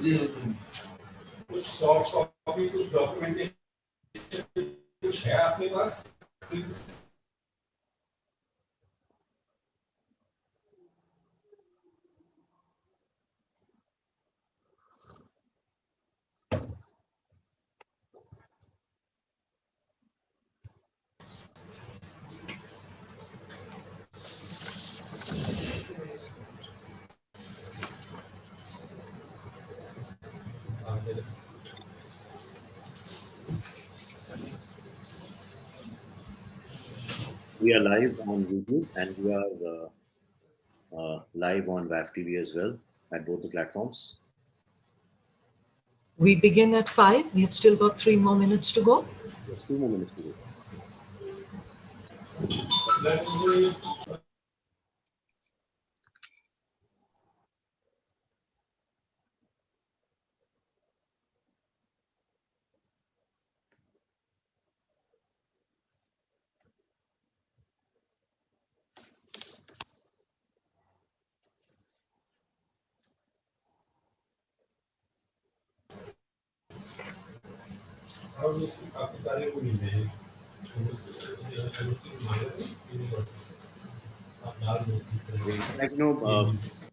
कुछ soft copy, कुछ documentation कुछ है आपके पास? We are live on YouTube and we are live on WAF TV as well at both the platforms. We begin at 5. We have still got 3 more minutes to go. There's 2 more minutes to go. Like,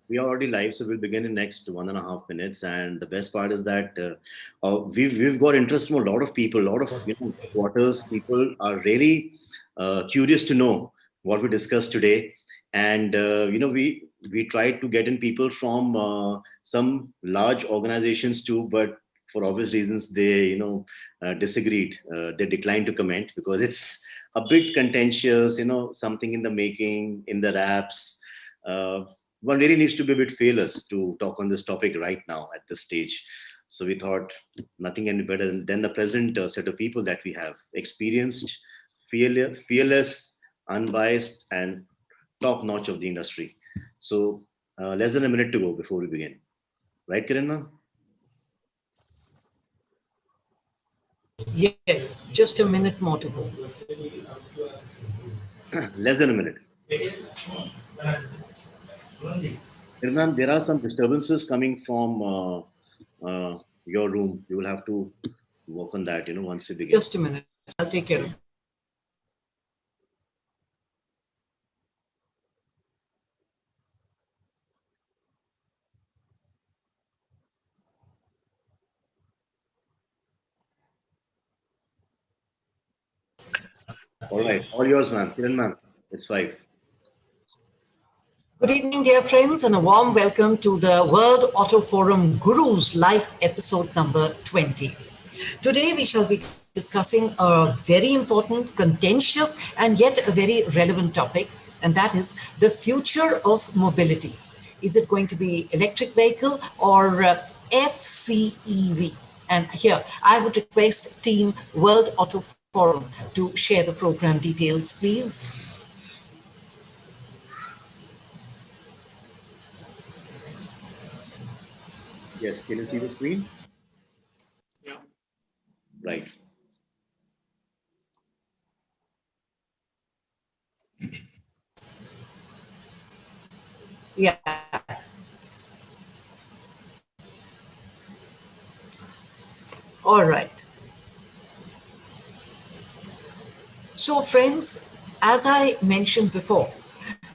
we are already live, so we'll begin in next 1.5 minutes. And the best part is that we've got interest from a lot of people, a lot of quarters. People are really curious to know what we discussed today, and we tried to get in people from some large organizations too, but for obvious reasons they disagreed. They declined to comment because it's a bit contentious, something in the making, in the wraps. One really needs to be a bit fearless to talk on this topic right now at this stage. So we thought nothing any better than the present set of people that we have, experienced, fearless, unbiased, and top notch of the industry. So less than a minute to go before we begin. Right, Kiran? Yes, just a minute more to go. Less than a minute. Kiran, there are some disturbances coming from your room. You will have to work on that, once we begin. Just a minute. I'll take care of it. All right, all yours, man. Kiran, man, it's 5. Good evening, dear friends, and a warm welcome to the World Auto Forum Gurus live episode number 20. Today, we shall be discussing a very important, contentious, and yet a very relevant topic, and that is the future of mobility. Is it going to be electric vehicle or FCEV? And here, I would request Team World Auto Forum to share the program details, please. Yes, can you see the screen? Yeah. Right. Yeah. All right. So friends, as I mentioned before,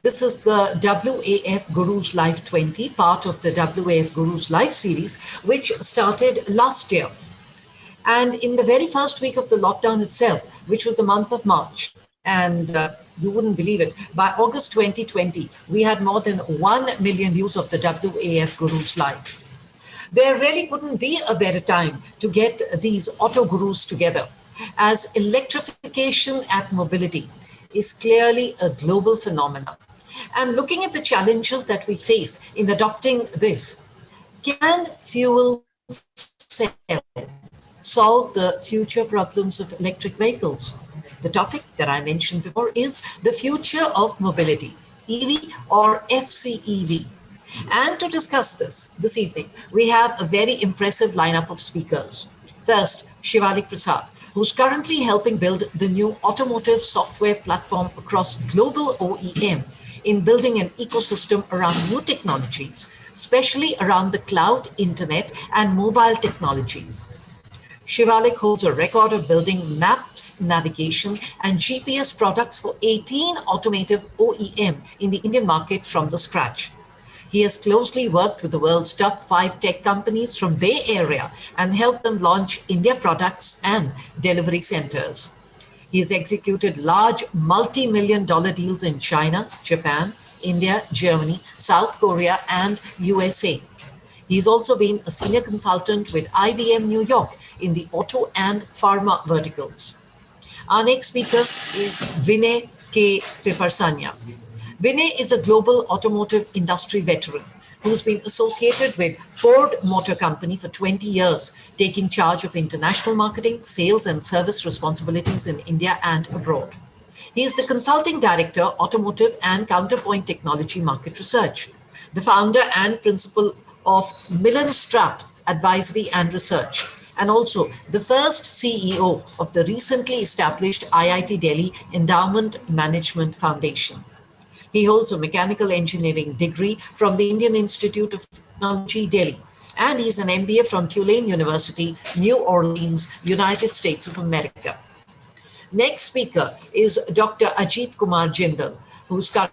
this is the WAF Gurus Live 20, part of the WAF Gurus Live series, which started last year. And in the very first week of the lockdown itself, which was the month of March, and you wouldn't believe it, by August 2020, we had more than 1 million views of the WAF Gurus Live. There really couldn't be a better time to get these auto gurus together, as electrification at mobility is clearly a global phenomenon. And looking at the challenges that we face in adopting this, can fuel cell solve the future problems of electric vehicles? The topic that I mentioned before is the future of mobility, EV or FCEV. And to discuss this evening, we have a very impressive lineup of speakers. First, Shivalik Prasad, who's currently helping build the new automotive software platform across global OEM in building an ecosystem around new technologies especially around the cloud, internet, and mobile technologies. Shivalik holds a record of building maps, navigation, and GPS products for 18 automotive OEM in the Indian market from the scratch. He has closely worked with the world's top 5 tech companies from Bay Area and helped them launch India products and delivery centers. He has executed large multi-million dollar deals in China, Japan, India, Germany, South Korea, and USA. He's also been a senior consultant with IBM New York in the auto and pharma verticals. Our next speaker is Vinay K. Piparsanya. Vinay is a global automotive industry veteran who's been associated with Ford Motor Company for 20 years, taking charge of international marketing, sales, and service responsibilities in India and abroad. He is the Consulting Director, Automotive and Counterpoint Technology Market Research, the founder and principal of Millen Strat Advisory and Research, and also the first CEO of the recently established IIT Delhi Endowment Management Foundation. He holds a mechanical engineering degree from the Indian Institute of Technology, Delhi, and he's an MBA from Tulane University, New Orleans, United States of America. Next speaker is Dr. Ajit Kumar Jindal, who's currently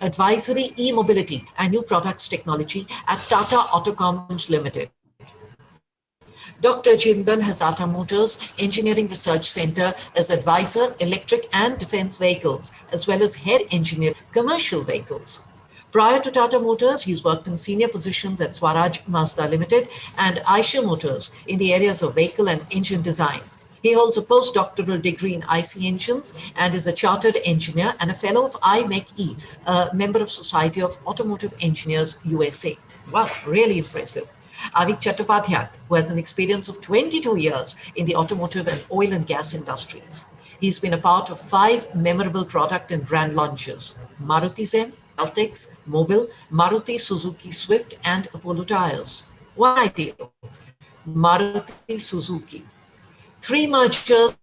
advisory e-mobility and new products technology at Tata Autocoms Limited. Dr. Jindal has Tata Motors Engineering Research Center as advisor, electric and defense vehicles, as well as head engineer, commercial vehicles. Prior to Tata Motors, he's worked in senior positions at Swaraj Mazda Limited and Eicher Motors in the areas of vehicle and engine design. He holds a postdoctoral degree in IC engines and is a chartered engineer and a fellow of IMEC-E, a member of Society of Automotive Engineers, USA. Wow, really impressive. Avik Chattopadhyay, who has an experience of 22 years in the automotive and oil and gas industries. He's been a part of 5 memorable product and brand launches: Maruti Zen, Altex, Mobile, Maruti Suzuki Swift, and Apollo Tires. One IPO, Maruti Suzuki. 3 mergers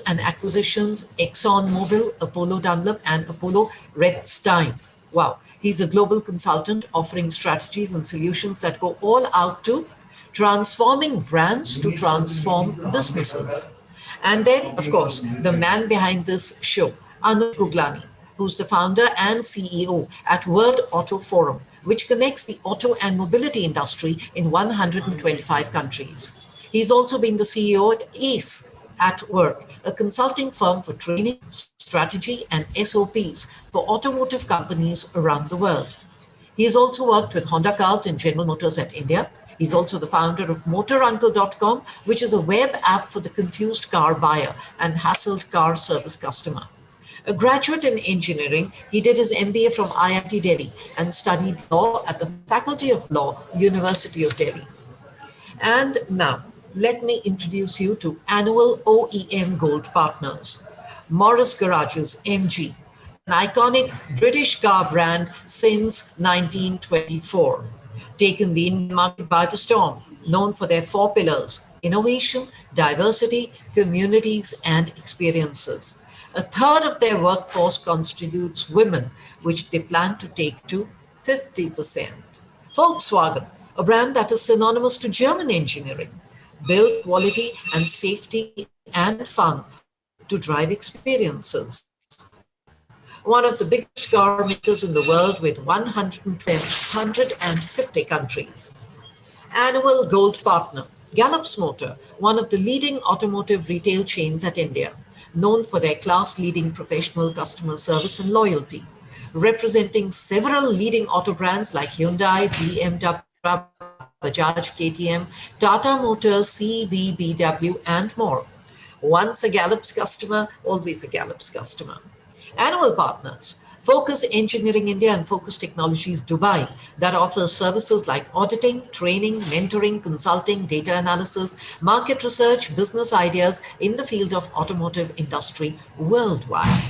and acquisitions: Exxon Mobil, Apollo Dunlop, and Apollo Redstein. Wow. He's a global consultant offering strategies and solutions that go all out to transforming brands to transform businesses. And then, of course, the man behind this show, Anuj Guglani, who's the founder and CEO at World Auto Forum, which connects the auto and mobility industry in 125 countries. He's also been the CEO at ACE at Work, a consulting firm for training, strategy, and SOPs for automotive companies around the world. He has also worked with Honda Cars and General Motors at India. He's also the founder of MotorUncle.com, which is a web app for the confused car buyer and hassled car service customer. A graduate in engineering, he did his MBA from IIT Delhi and studied law at the Faculty of Law, University of Delhi. And now, let me introduce you to annual OEM Gold partners. Morris Garages, MG, an iconic British car brand since 1924, taken the Indian market by the storm, known for their 4 pillars: innovation, diversity, communities, and experiences. A third of their workforce constitutes women, which they plan to take to 50%. Volkswagen, a brand that is synonymous to German engineering, build quality and safety and fun to drive experiences. One of the biggest car makers in the world with 150 countries. Annual Gold partner, Gallup's Motor, one of the leading automotive retail chains at India, known for their class-leading professional customer service and loyalty, representing several leading auto brands like Hyundai, BMW, Bajaj, KTM, Tata Motors, CVBW, and more. Once a Gallup's customer, always a Gallup's customer. Annual partners, Focus Engineering India and Focus Technologies Dubai, that offers services like auditing, training, mentoring, consulting, data analysis, market research, business ideas in the field of automotive industry worldwide.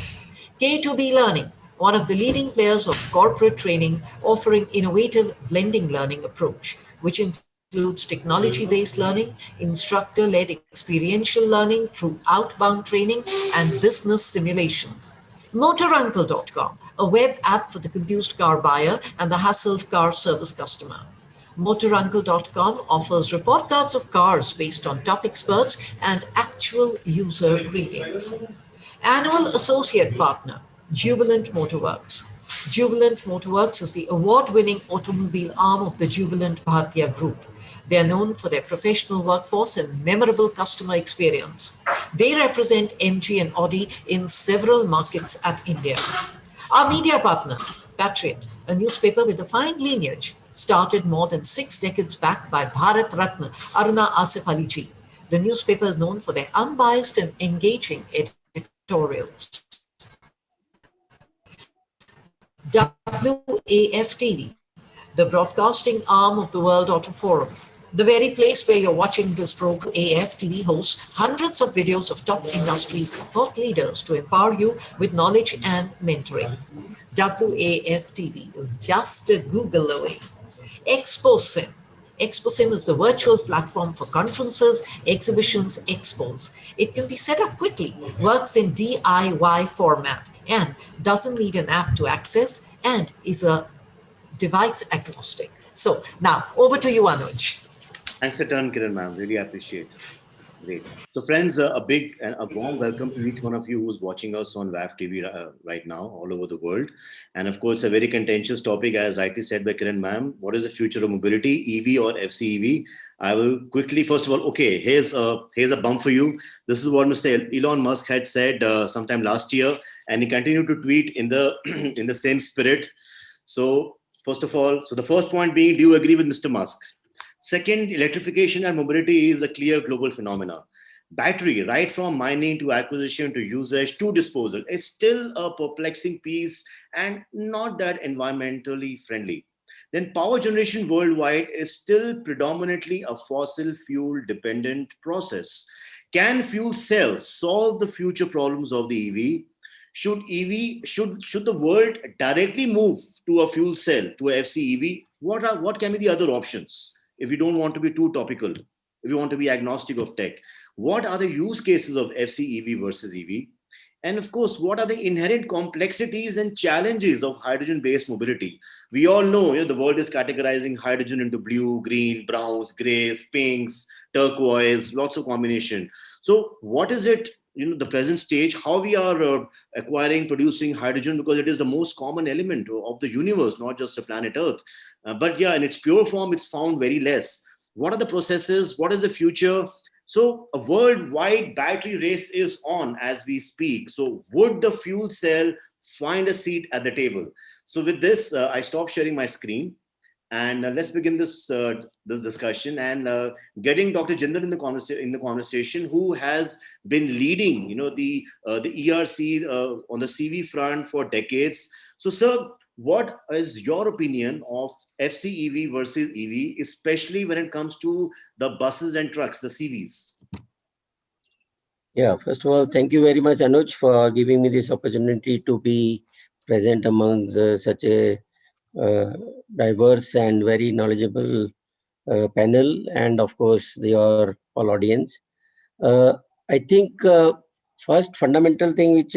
K2B Learning, one of the leading players of corporate training, offering innovative blending learning approach, which includes technology-based learning, instructor-led experiential learning through outbound training, and business simulations. MotorUncle.com, a web app for the confused car buyer and the hassled car service customer. MotorUncle.com offers report cards of cars based on top experts and actual user readings. Annual associate partner, Jubilant Motorworks. Jubilant Motorworks is the award-winning automobile arm of the Jubilant Bhartiya Group. They are known for their professional workforce and memorable customer experience. They represent MG and Audi in several markets at India. Our media partner, Patriot, a newspaper with a fine lineage, started more than 6 decades back by Bharat Ratna Aruna Asif Ali ji. The newspaper is known for their unbiased and engaging editorials. WAF TV, the broadcasting arm of the World Auto Forum. The very place where you're watching this program, AF TV hosts hundreds of videos of top industry thought leaders to empower you with knowledge and mentoring. WAF TV is just a Google away. ExpoSim. ExpoSim is the virtual platform for conferences, exhibitions, expos. It can be set up quickly, works in DIY format, and doesn't need an app to access, and is a device agnostic. So now over to you, Anuj. Thanks a ton, Kiran ma'am. Really appreciate. Great. So friends, a big and a warm welcome to each one of you who's watching us on WAF TV right now all over the world. And of course, a very contentious topic, as rightly said by Kiran ma'am. What is the future of mobility, EV or FCEV? I will quickly, first of all, okay, here's a bump for you. This is what Mr. Elon Musk had said sometime last year, and he continued to tweet in the in the same spirit. So first of all, so the first point being, do you agree with Mr. Musk? Second, electrification and mobility is a clear global phenomenon. Battery, right from mining to acquisition to usage to disposal, is still a perplexing piece and not that environmentally friendly. Then power generation worldwide is still predominantly a fossil fuel dependent process. Can fuel cells solve the future problems of the EV? Should the world directly move to a fuel cell, to a FCEV? What can be the other options? If we don't want to be too topical, if we want to be agnostic of tech, what are the use cases of FCEV versus EV? And of course, what are the inherent complexities and challenges of hydrogen-based mobility? We all know, the world is categorizing hydrogen into blue, green, browns, grays, pinks, turquoise, lots of combination. So what is it, the present stage, how we are acquiring, producing hydrogen, because it is the most common element of the universe, not just the planet Earth. But yeah, in its pure form, it's found very less. What are the processes? What is the future? So a worldwide battery race is on as we speak. So would the fuel cell find a seat at the table? So with this, I stop sharing my screen. And let's begin this discussion and getting Dr. Jindal in the conversation, who has been leading, the ERC on the CV front for decades. So, sir, what is your opinion of FCEV versus EV, especially when it comes to the buses and trucks, the CVs? Yeah, first of all, thank you very much, Anuj, for giving me this opportunity to be present among such a diverse and very knowledgeable panel, and of course your all audience. I think first fundamental thing which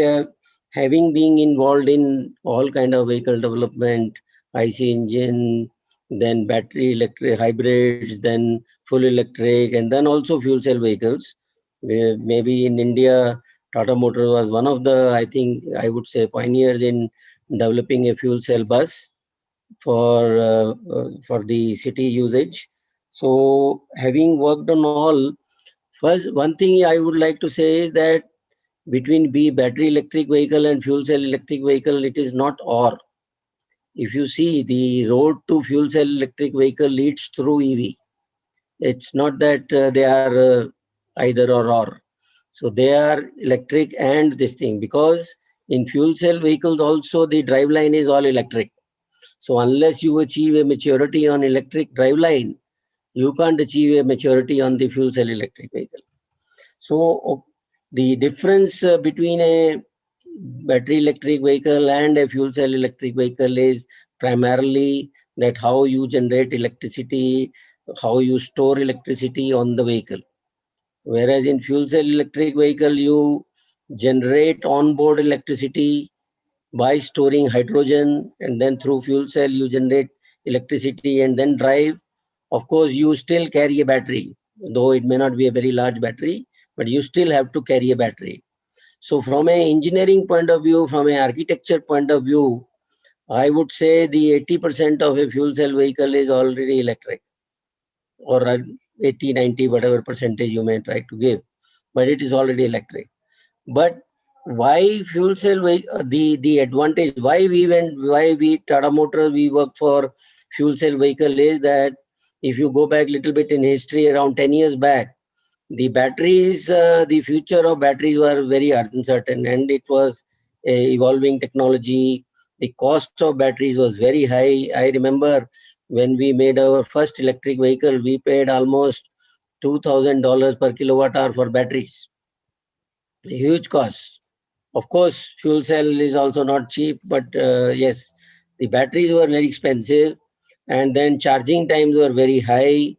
having been involved in all kind of vehicle development, IC engine, then battery electric hybrids, then full electric, and then also fuel cell vehicles. Maybe in India, Tata Motors was one of the, I think I would say, pioneers in developing a fuel cell bus for the city usage. So having worked on all, first one thing I would like to say is that between battery electric vehicle and fuel cell electric vehicle, it is not or. If you see, the road to fuel cell electric vehicle leads through EV. It's not that they are either or. So they are electric and this thing, because in fuel cell vehicles also the driveline is all electric. So unless you achieve a maturity on electric driveline, you can't achieve a maturity on the fuel cell electric vehicle. So the difference between a battery electric vehicle and a fuel cell electric vehicle is primarily that how you generate electricity, how you store electricity on the vehicle. Whereas in fuel cell electric vehicle, you generate onboard electricity by storing hydrogen, and then through fuel cell you generate electricity and then drive. Of course, you still carry a battery, though it may not be a very large battery, but you still have to carry a battery. So from an engineering point of view, from an architecture point of view, I would say the 80% of a fuel cell vehicle is already electric, or 80, 90, whatever percentage you may try to give, but it is already electric. But why fuel cell the advantage, why we Tata Motors, we work for fuel cell vehicle is that if you go back a little bit in history, around 10 years back, the batteries, the future of batteries were very uncertain, and it was a evolving technology. The cost of batteries was very high. I remember when we made our first electric vehicle, we paid almost $2,000 per kilowatt hour for batteries. A huge cost. Of course, fuel cell is also not cheap, but yes, the batteries were very expensive, and then charging times were very high.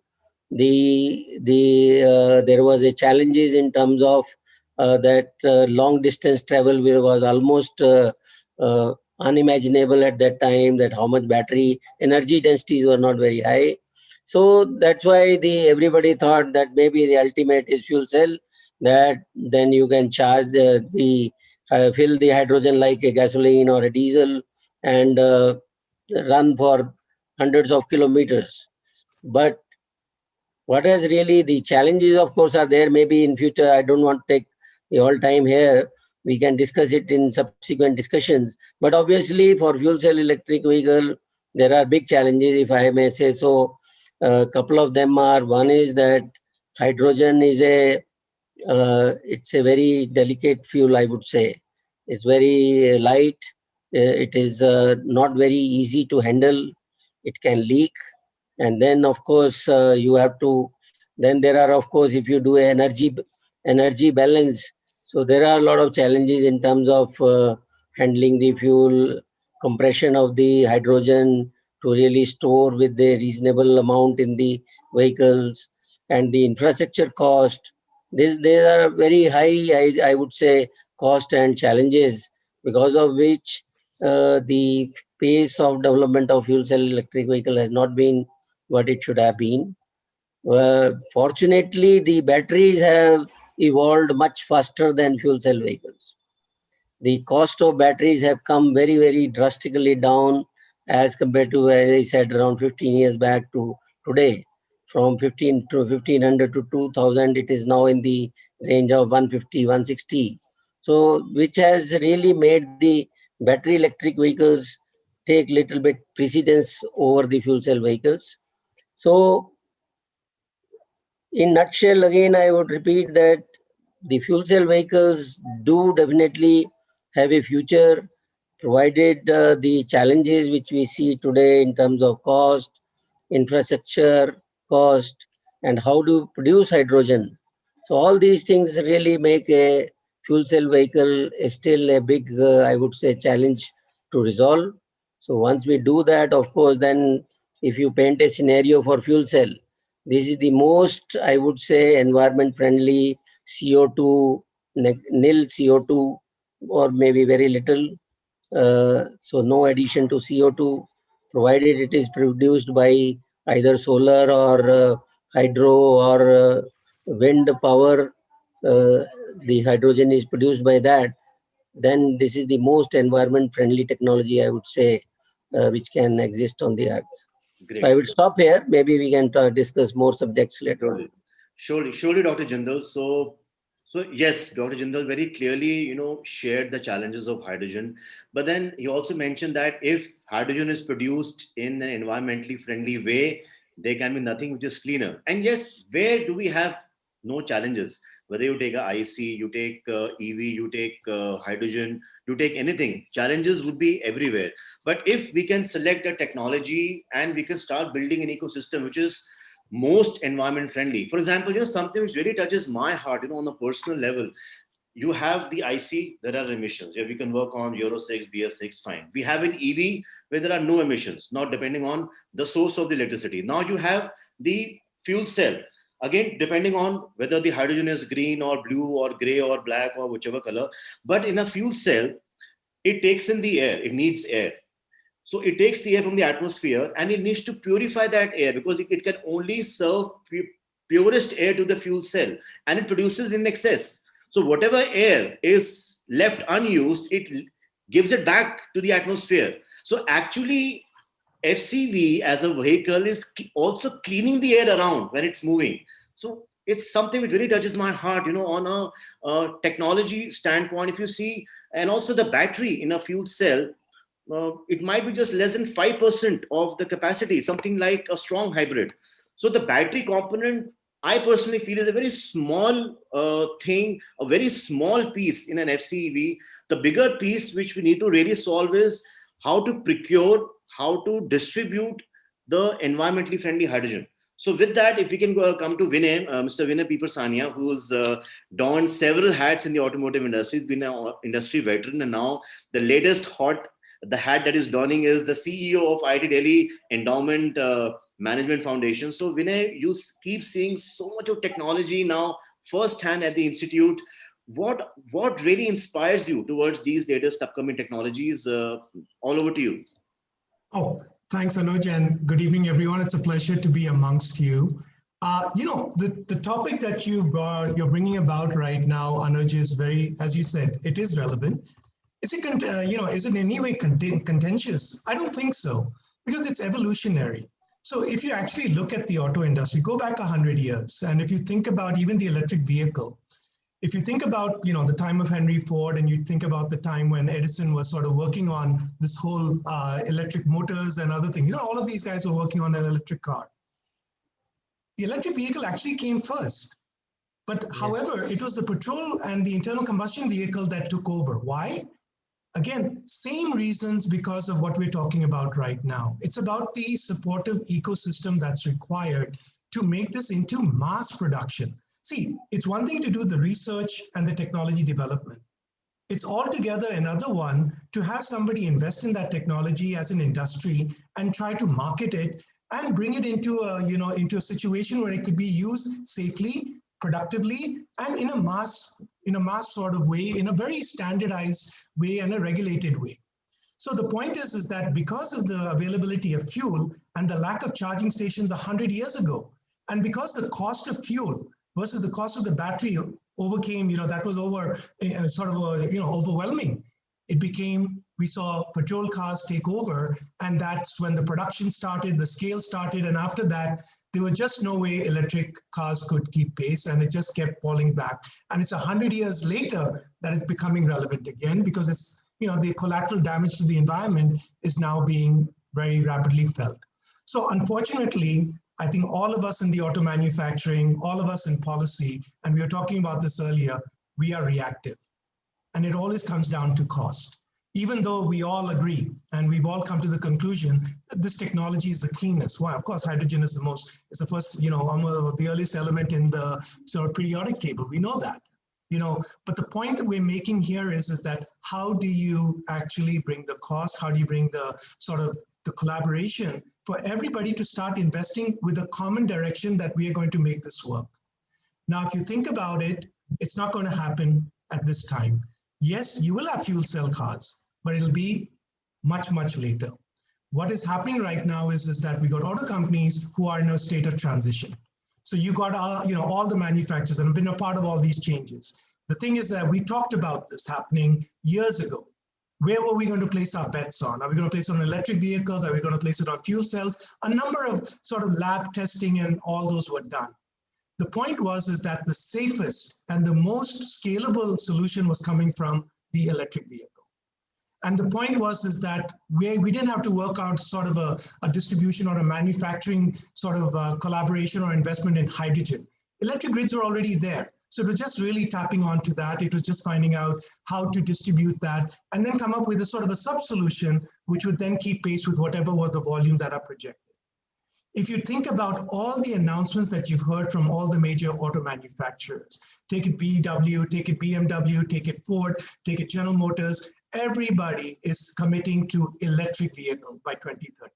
There was a challenges in terms of that long distance travel was almost unimaginable at that time. That how much battery energy densities were not very high. So that's why everybody thought that maybe the ultimate is fuel cell, that then you can charge fill the hydrogen like a gasoline or a diesel, and run for hundreds of kilometers. But what is really the challenges, of course, are there. Maybe in future, I don't want to take the whole time here. We can discuss it in subsequent discussions. But obviously, for fuel cell electric vehicle, there are big challenges, if I may say so. A couple of them are, one is that hydrogen is it's a very delicate fuel, I would say. It's very light. It is not very easy to handle. It can leak. And then, of course, you have to, then there are, of course, if you do energy balance, so there are a lot of challenges in terms of handling the fuel, compression of the hydrogen to really store with the reasonable amount in the vehicles, and the infrastructure cost. There are very high, I would say, cost and challenges, because of which the pace of development of fuel cell electric vehicle has not been what it should have been. Fortunately, the batteries have evolved much faster than fuel cell vehicles. The cost of batteries have come very, very drastically down as compared to, as I said, around 15 years back to today. From 15 to 1500 to 2000, it is now in the range of 150, 160. So, which has really made the battery electric vehicles take little bit precedence over the fuel cell vehicles. So, in nutshell, again, I would repeat that the fuel cell vehicles do definitely have a future, provided the challenges which we see today in terms of cost, infrastructure, cost, and how to produce hydrogen. So all these things really make a fuel cell vehicle still a big, I would say, challenge to resolve. So once we do that, of course, then if you paint a scenario for fuel cell, this is the most, I would say, environment friendly CO2, nil CO2, or maybe very little. So no addition to CO2, provided it is produced by either solar or hydro or wind power. The hydrogen is produced by that. Then this is the most environment friendly technology, I would say, which can exist on the earth. So I Great. will stop here. Maybe we can discuss more subjects later on. Surely, Dr. Jindal. So yes, Dr. Jindal very clearly, shared the challenges of hydrogen. But then he also mentioned that if hydrogen is produced in an environmentally friendly way, there can be nothing which is cleaner. And yes, where do we have no challenges? Whether you take a IC, you take EV, you take hydrogen, you take anything, challenges would be everywhere. But if we can select a technology and we can start building an ecosystem which is most environment friendly. For example, something which really touches my heart, on a personal level. You have the IC, there are emissions. Yeah, we can work on Euro 6, BS6, fine. We have an EV where there are no emissions, not depending on the source of the electricity. Now you have the fuel cell. Again, depending on whether the hydrogen is green or blue or gray or black or whichever color. But in a fuel cell, it takes in the air. It needs air. So it takes the air from the atmosphere and it needs to purify that air, because it can only serve purest air to the fuel cell, and it produces in excess. So whatever air is left unused, it gives it back to the atmosphere. So actually, FCV as a vehicle is also cleaning the air around when it's moving. So it's something which really touches my heart, on a technology standpoint. If you see, and also the battery in a fuel cell, it might be just less than 5% of the capacity, something like a strong hybrid. So the battery component, I personally feel, is a very small thing, a very small piece in an FCEV. The bigger piece which we need to really solve is how to procure, how to distribute the environmentally friendly hydrogen. So with that, if we can come to Vinay, Mr. Vinay Pipersania, who's donned several hats in the automotive industry. He's been an industry veteran, and now the latest the hat that is donning is the CEO of IIT Delhi Endowment Management Foundation. So Vinay, you keep seeing so much of technology now firsthand at the institute. What really inspires you towards these latest upcoming technologies? All over to you. Oh, thanks, Anuj, and good evening, everyone. It's a pleasure to be amongst you. The topic that you're bringing about right now, Anuj, is very, as you said, it is relevant. Is it in any way contentious? I don't think so, because it's evolutionary. So if you actually look at the auto industry, go back 100 years, and if you think about even the electric vehicle, if you think about, the time of Henry Ford, and you think about the time when Edison was sort of working on this whole electric motors and other things, all of these guys were working on an electric car. The electric vehicle actually came first. But yes. However, it was the petrol and the internal combustion vehicle that took over. Why? Again, same reasons because of what we're talking about right now. It's about the supportive ecosystem that's required to make this into mass production. See, it's one thing to do the research and the technology development. It's altogether another one to have somebody invest in that technology as an industry and try to market it and bring it into a situation where it could be used safely, productively, and in a mass sort of way, in a very standardized way and a regulated way. So the point is that because of the availability of fuel and the lack of charging stations 100 years ago, and because the cost of fuel versus the cost of the battery overcame, that was overwhelming. We saw patrol cars take over, and that's when the production started, the scale started, and after that, there was just no way electric cars could keep pace, and it just kept falling back. And it's 100 years later that it's becoming relevant again, because it's, the collateral damage to the environment is now being very rapidly felt. So unfortunately, I think all of us in the auto manufacturing, all of us in policy, and we were talking about this earlier, we are reactive. And it always comes down to cost. Even though we all agree, and we've all come to the conclusion that this technology is the cleanest. Why? Of course, hydrogen is the first, the earliest element in the sort of periodic table. We know that, but the point that we're making here is that how do you actually bring the cost? How do you bring the sort of the collaboration for everybody to start investing with a common direction that we are going to make this work? Now, if you think about it, it's not going to happen at this time. Yes, you will have fuel cell cars, but it'll be much, much later. What is happening right now is that we got auto companies who are in a state of transition. So you got all the manufacturers and have been a part of all these changes. The thing is that we talked about this happening years ago. Where were we going to place our bets on? Are we going to place it on electric vehicles? Are we going to place it on fuel cells? A number of sort of lab testing and all those were done. The point was that the safest and the most scalable solution was coming from the electric vehicle. And the point was that we didn't have to work out sort of a distribution or a manufacturing sort of collaboration or investment in hydrogen. Electric grids were already there. So it was just really tapping onto that. It was just finding out how to distribute that and then come up with a sort of a sub-solution which would then keep pace with whatever was the volumes that are projected. If you think about all the announcements that you've heard from all the major auto manufacturers, take it VW, take it BMW, take it Ford, take it General Motors, everybody is committing to electric vehicles by 2030.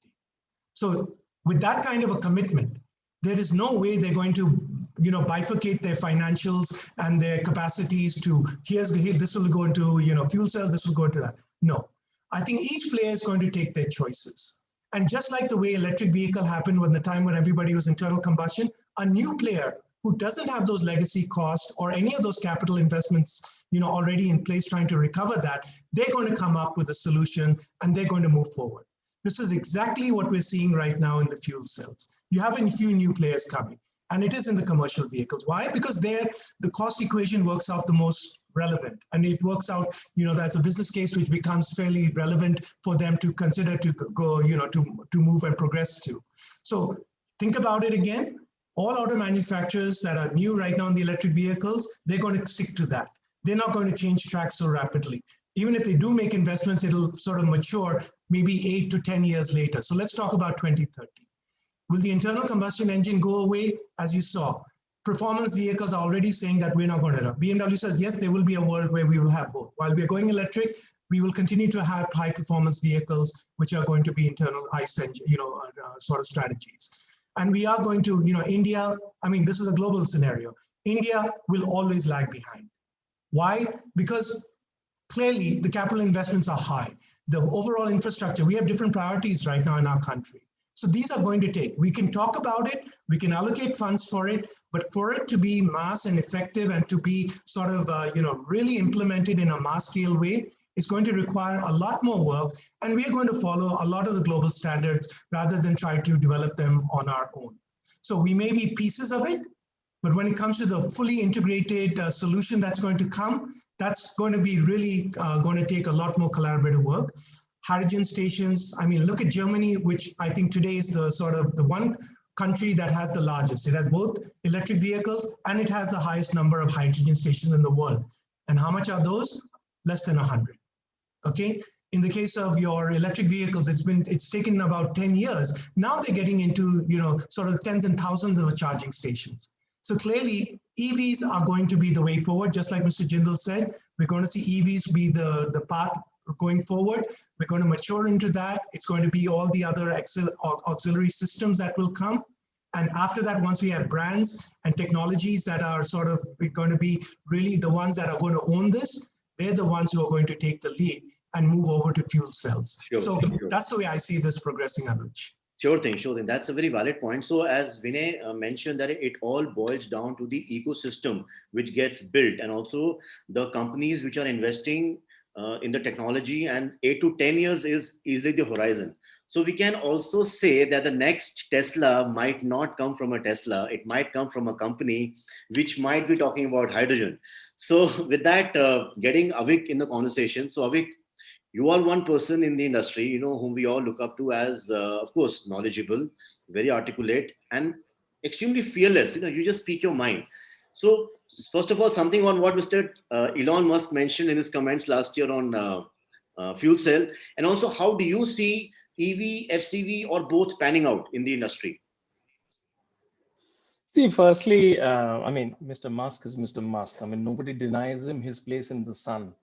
So with that kind of a commitment, there is no way they're going to bifurcate their financials and their capacities to this will go into fuel cells, this will go into that. No. I think each player is going to take their choices. And just like the way electric vehicle happened when the time when everybody was internal combustion, a new player who doesn't have those legacy costs or any of those capital investments, already in place trying to recover that, they're going to come up with a solution and they're going to move forward. This is exactly what we're seeing right now in the fuel cells. You have a few new players coming, and it is in the commercial vehicles. Why? Because there, the cost equation works out the most relevant, and it works out, as a business case which becomes fairly relevant for them to consider to go, to move and progress to. So think about it again. All auto manufacturers that are new right now in the electric vehicles, they're going to stick to that. They're not going to change track so rapidly. Even if they do make investments, it'll sort of mature maybe 8 to 10 years later. So let's talk about 2030. Will the internal combustion engine go away? As you saw, performance vehicles are already saying that we're not going to. BMW says, yes, there will be a world where we will have both. While we're going electric, we will continue to have high performance vehicles, which are going to be internal ICE engine, sort of strategies. And we are going to, India, this is a global scenario. India will always lag behind. Why? Because clearly the capital investments are high. The overall infrastructure, we have different priorities right now in our country. So these are going to take, we can talk about it, we can allocate funds for it, but for it to be mass and effective and to be sort of, really implemented in a mass scale way, it's going to require a lot more work. And we are going to follow a lot of the global standards rather than try to develop them on our own. So we may be pieces of it, but when it comes to the fully integrated solution that's going to come, that's going to be really going to take a lot more collaborative work. Hydrogen stations, look at Germany, which I think today is the sort of the one country that has the largest. It has both electric vehicles and it has the highest number of hydrogen stations in the world. And how much are those? Less than 100. Okay. In the case of your electric vehicles, it's taken about 10 years. Now they're getting into, sort of tens and thousands of charging stations. So clearly, EVs are going to be the way forward. Just like Mr. Jindal said, we're going to see EVs be the path going forward. We're going to mature into that. It's going to be all the other auxiliary systems that will come. And after that, once we have brands and technologies that are sort of going to be really the ones that are going to own this, they're the ones who are going to take the lead and move over to fuel cells. Sure. That's the way I see this progressing, Anuj. Sure thing. That's a very valid point. So as Vinay mentioned, that it all boils down to the ecosystem which gets built, and also the companies which are investing in the technology, and 8 to 10 years is easily the horizon. So we can also say that the next Tesla might not come from a Tesla. It might come from a company which might be talking about hydrogen. So with that, getting Avik in the conversation. So Avik, you are one person in the industry, whom we all look up to as, of course, knowledgeable, very articulate, and extremely fearless. You just speak your mind. So first of all, something on what Mr. Elon Musk mentioned in his comments last year on fuel cell, and also how do you see EV, FCV, or both panning out in the industry? See, firstly, Mr. Musk is Mr. Musk. Nobody denies him his place in the sun.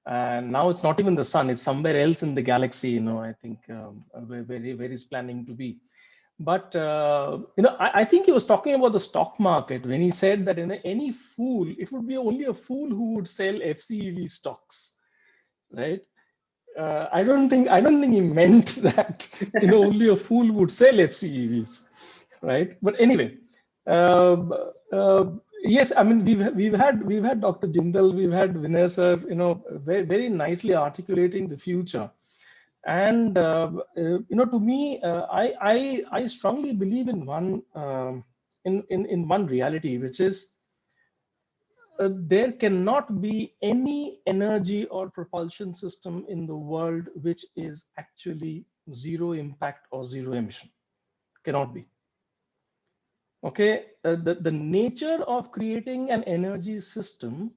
And now it's not even the sun, it's somewhere else in the galaxy, I think where he's planning to be. But, I think he was talking about the stock market when he said that any fool, it would be only a fool who would sell FCEV stocks, right? I don't think he meant that, only a fool would sell FCEVs, right? But anyway, yes, we've had Dr. Jindal, we've had Vinay sir, very, very nicely articulating the future. And to me, I strongly believe in one in one reality, which is there cannot be any energy or propulsion system in the world which is actually zero impact or zero emission. Cannot be. Okay, the nature of creating an energy system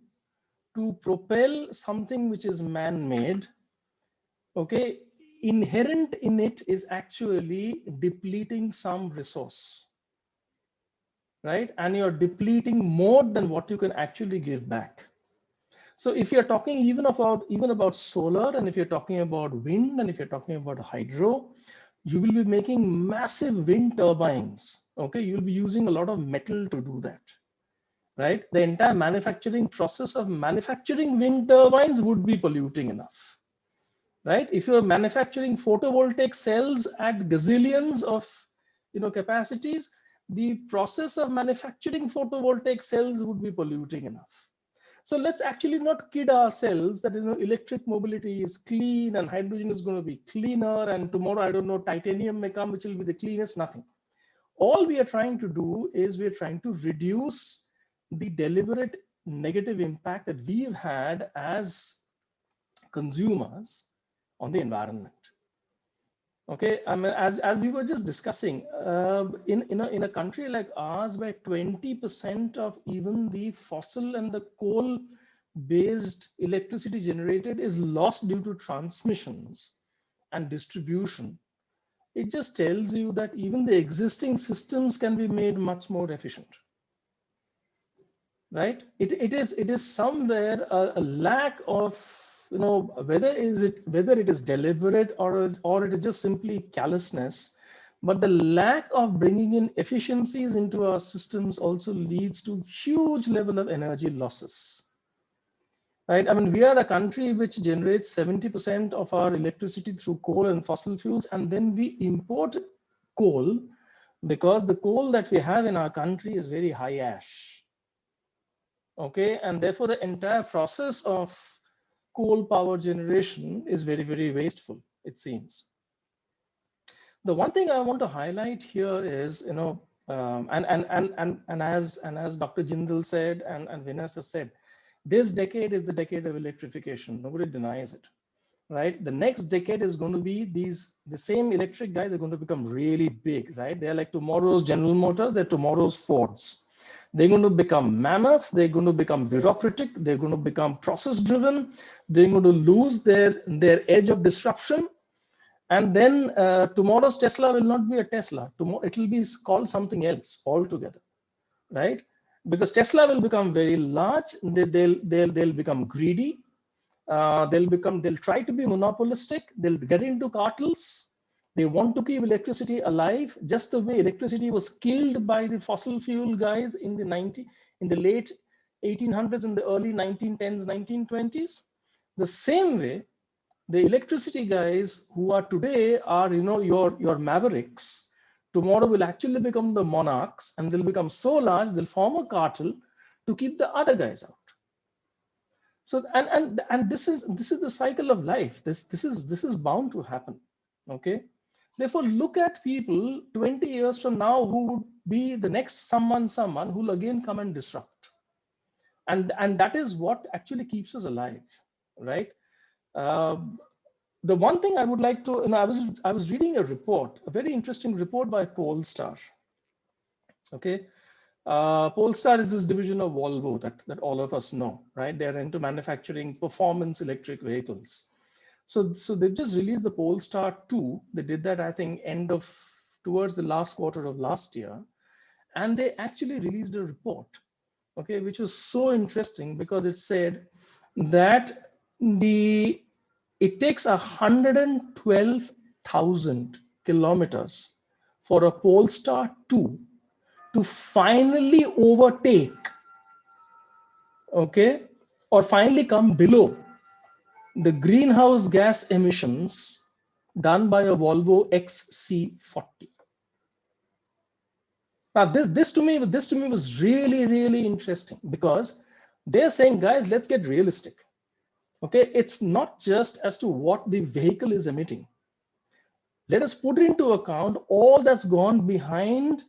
to propel something which is man-made, okay, inherent in it is actually depleting some resource, right? And you're depleting more than what you can actually give back. So if you're talking even about solar, and if you're talking about wind, and if you're talking about hydro, you will be making massive wind turbines. Okay, you'll be using a lot of metal to do that, right? The entire manufacturing process of manufacturing wind turbines would be polluting enough. right? If you're manufacturing photovoltaic cells at gazillions of capacities, the process of manufacturing photovoltaic cells would be polluting enough. So let's actually not kid ourselves that electric mobility is clean and hydrogen is going to be cleaner, and tomorrow, I don't know, titanium may come which will be the cleanest. Nothing. All we are trying to do is we're trying to reduce the deliberate negative impact that we've had as consumers on the environment. Okay, I mean, as we were just discussing, in a country like ours, where 20% of even the fossil and the coal-based electricity generated is lost due to transmissions and distribution, it just tells you that even the existing systems can be made much more efficient. Right? It is somewhere a lack of, whether it is deliberate or it is just simply callousness, but the lack of bringing in efficiencies into our systems also leads to huge level of energy losses. Right? I mean, we are a country which generates 70% of our electricity through coal and fossil fuels, and then we import coal because the coal that we have in our country is very high ash. Okay, and therefore the entire process of coal power generation is very, very wasteful, it seems. The one thing I want to highlight here is, and as Dr. Jindal said and Vanessa said, this decade is the decade of electrification. Nobody denies it, right? The next decade is going to be the same electric guys are going to become really big, right? They're like tomorrow's General Motors, they're tomorrow's Fords. They're going to become mammoth. They're going to become bureaucratic. They're going to become process driven. They're going to lose their edge of disruption. And then tomorrow's Tesla will not be a Tesla. Tomorrow it will be called something else altogether, right? Because Tesla will become very large. They'll become greedy. They'll try to be monopolistic. They'll get into cartels. They want to keep electricity alive, just the way electricity was killed by the fossil fuel guys in the late 1800s and the early 1910s, 1920s. The same way, the electricity guys who are today are, your mavericks, tomorrow will actually become the monarchs, and they'll become so large, they'll form a cartel to keep the other guys out. So, and this is the cycle of life. This is bound to happen. Okay. Therefore, look at people 20 years from now who would be the next someone who will again come and disrupt. And that is what actually keeps us alive, right? The one thing I would like to, I was reading a report, a very interesting report by Polestar. Okay. Polestar is this division of Volvo that all of us know, right? They're into manufacturing performance electric vehicles. So they've just released the Polestar 2. They did that, I think, towards the last quarter of last year. And they actually released a report, okay, which was so interesting because it said that it takes 112,000 kilometers for a Polestar 2 to finally overtake, okay, or finally come below the greenhouse gas emissions done by a Volvo XC40. Now, this to me was really, really interesting because they're saying, guys, let's get realistic. Okay, it's not just as to what the vehicle is emitting. Let us put into account all that's gone behind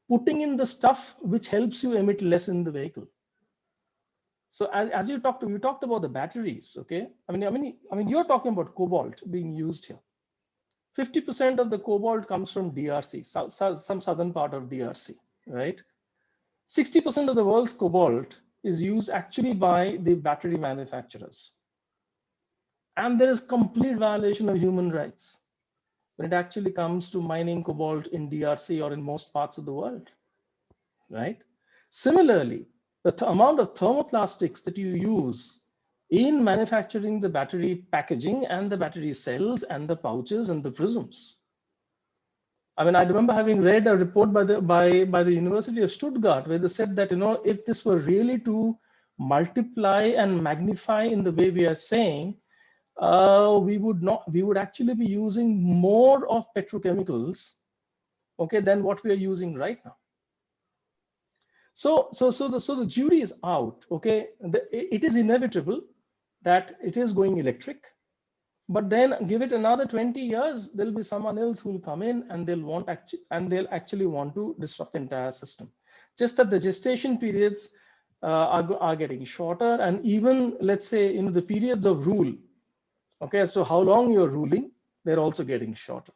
putting in the stuff which helps you emit less in the vehicle. So as you talked about the batteries, okay? I mean, you're talking about cobalt being used here. 50% of the cobalt comes from DRC, some southern part of DRC, right? 60% of the world's cobalt is used actually by the battery manufacturers. And there is complete violation of human rights when it actually comes to mining cobalt in DRC or in most parts of the world, right? Similarly, the amount of thermoplastics that you use in manufacturing the battery packaging and the battery cells and the pouches and the prisms. I mean, I remember having read a report by the University of Stuttgart where they said that, if this were really to multiply and magnify in the way we are saying, we would actually be using more of petrochemicals, okay, than what we are using right now. So the jury is out, okay. It is inevitable that it is going electric, but then give it another 20 years, there'll be someone else who will come in and they'll actually want to disrupt the entire system. Just that the gestation periods are getting shorter, and even, let's say, the periods of rule, okay, as to how long you're ruling, they're also getting shorter.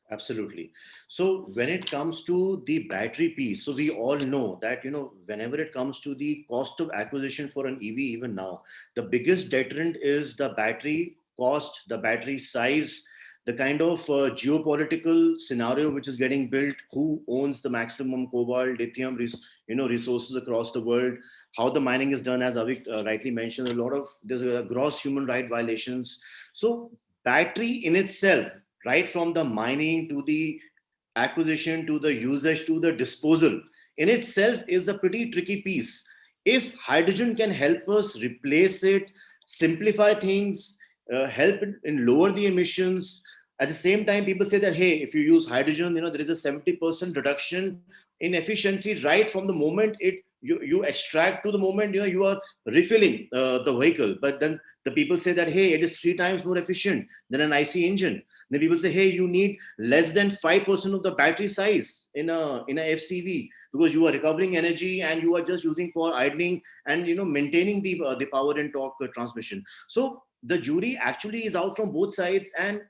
Absolutely. So when it comes to the battery piece, so we all know that, whenever it comes to the cost of acquisition for an EV, even now, the biggest deterrent is the battery cost, the battery size, the kind of geopolitical scenario which is getting built, who owns the maximum cobalt, lithium, resources across the world, how the mining is done, as Avik rightly mentioned, there's a gross human right violations. So battery in itself, right from the mining to the acquisition to the usage to the disposal, in itself is a pretty tricky piece. If hydrogen can help us replace it, simplify things, help in lower the emissions, at the same time, people say that, hey, if you use hydrogen, there is a 70% reduction in efficiency right from the moment you extract to the moment you are refilling the vehicle. But then the people say that, hey, it is 3 times more efficient than an IC engine. Then people say, hey, you need less than 5% of the battery size in a FCEV, because you are recovering energy and you are just using for idling and maintaining the power and torque transmission. So the jury actually is out from both sides, and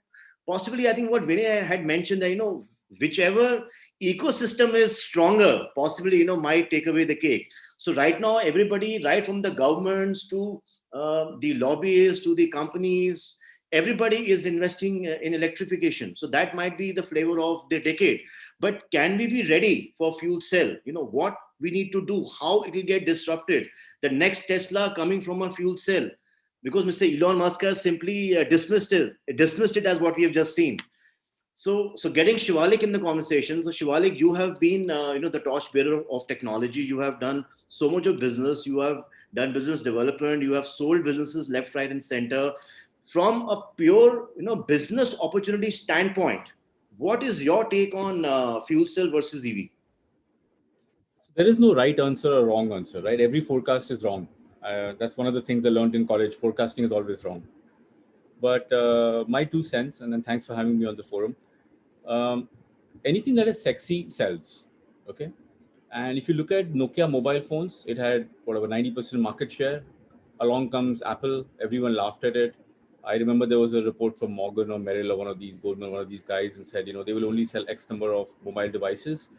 possibly I think what Vinay had mentioned that whichever ecosystem is stronger possibly might take away the cake. So right now everybody, right from the governments to the lobbyists to the companies, everybody is investing in electrification. So that might be the flavor of the decade. But can we be ready for fuel cell? What we need to do, how it will get disrupted, the next Tesla coming from a fuel cell, because Mr. Elon Musk has simply dismissed it as what we have just seen. So getting Shivalik in the conversation. So Shivalik, you have been the torchbearer of technology. You have done so much of business. You have done business development. You have sold businesses left, right, and center. From a pure business opportunity standpoint, what is your take on fuel cell versus EV? There is no right answer or wrong answer, right? Every forecast is wrong. That's one of the things I learned in college. Forecasting is always wrong. But my 2 cents, and then thanks for having me on the forum. Anything that is sexy sells, okay? And if you look at Nokia mobile phones, it had whatever 90% market share. Along comes Apple, everyone laughed at it. I remember there was a report from Morgan or Merrill or Goldman, one of these guys, and said, they will only sell X number of mobile devices.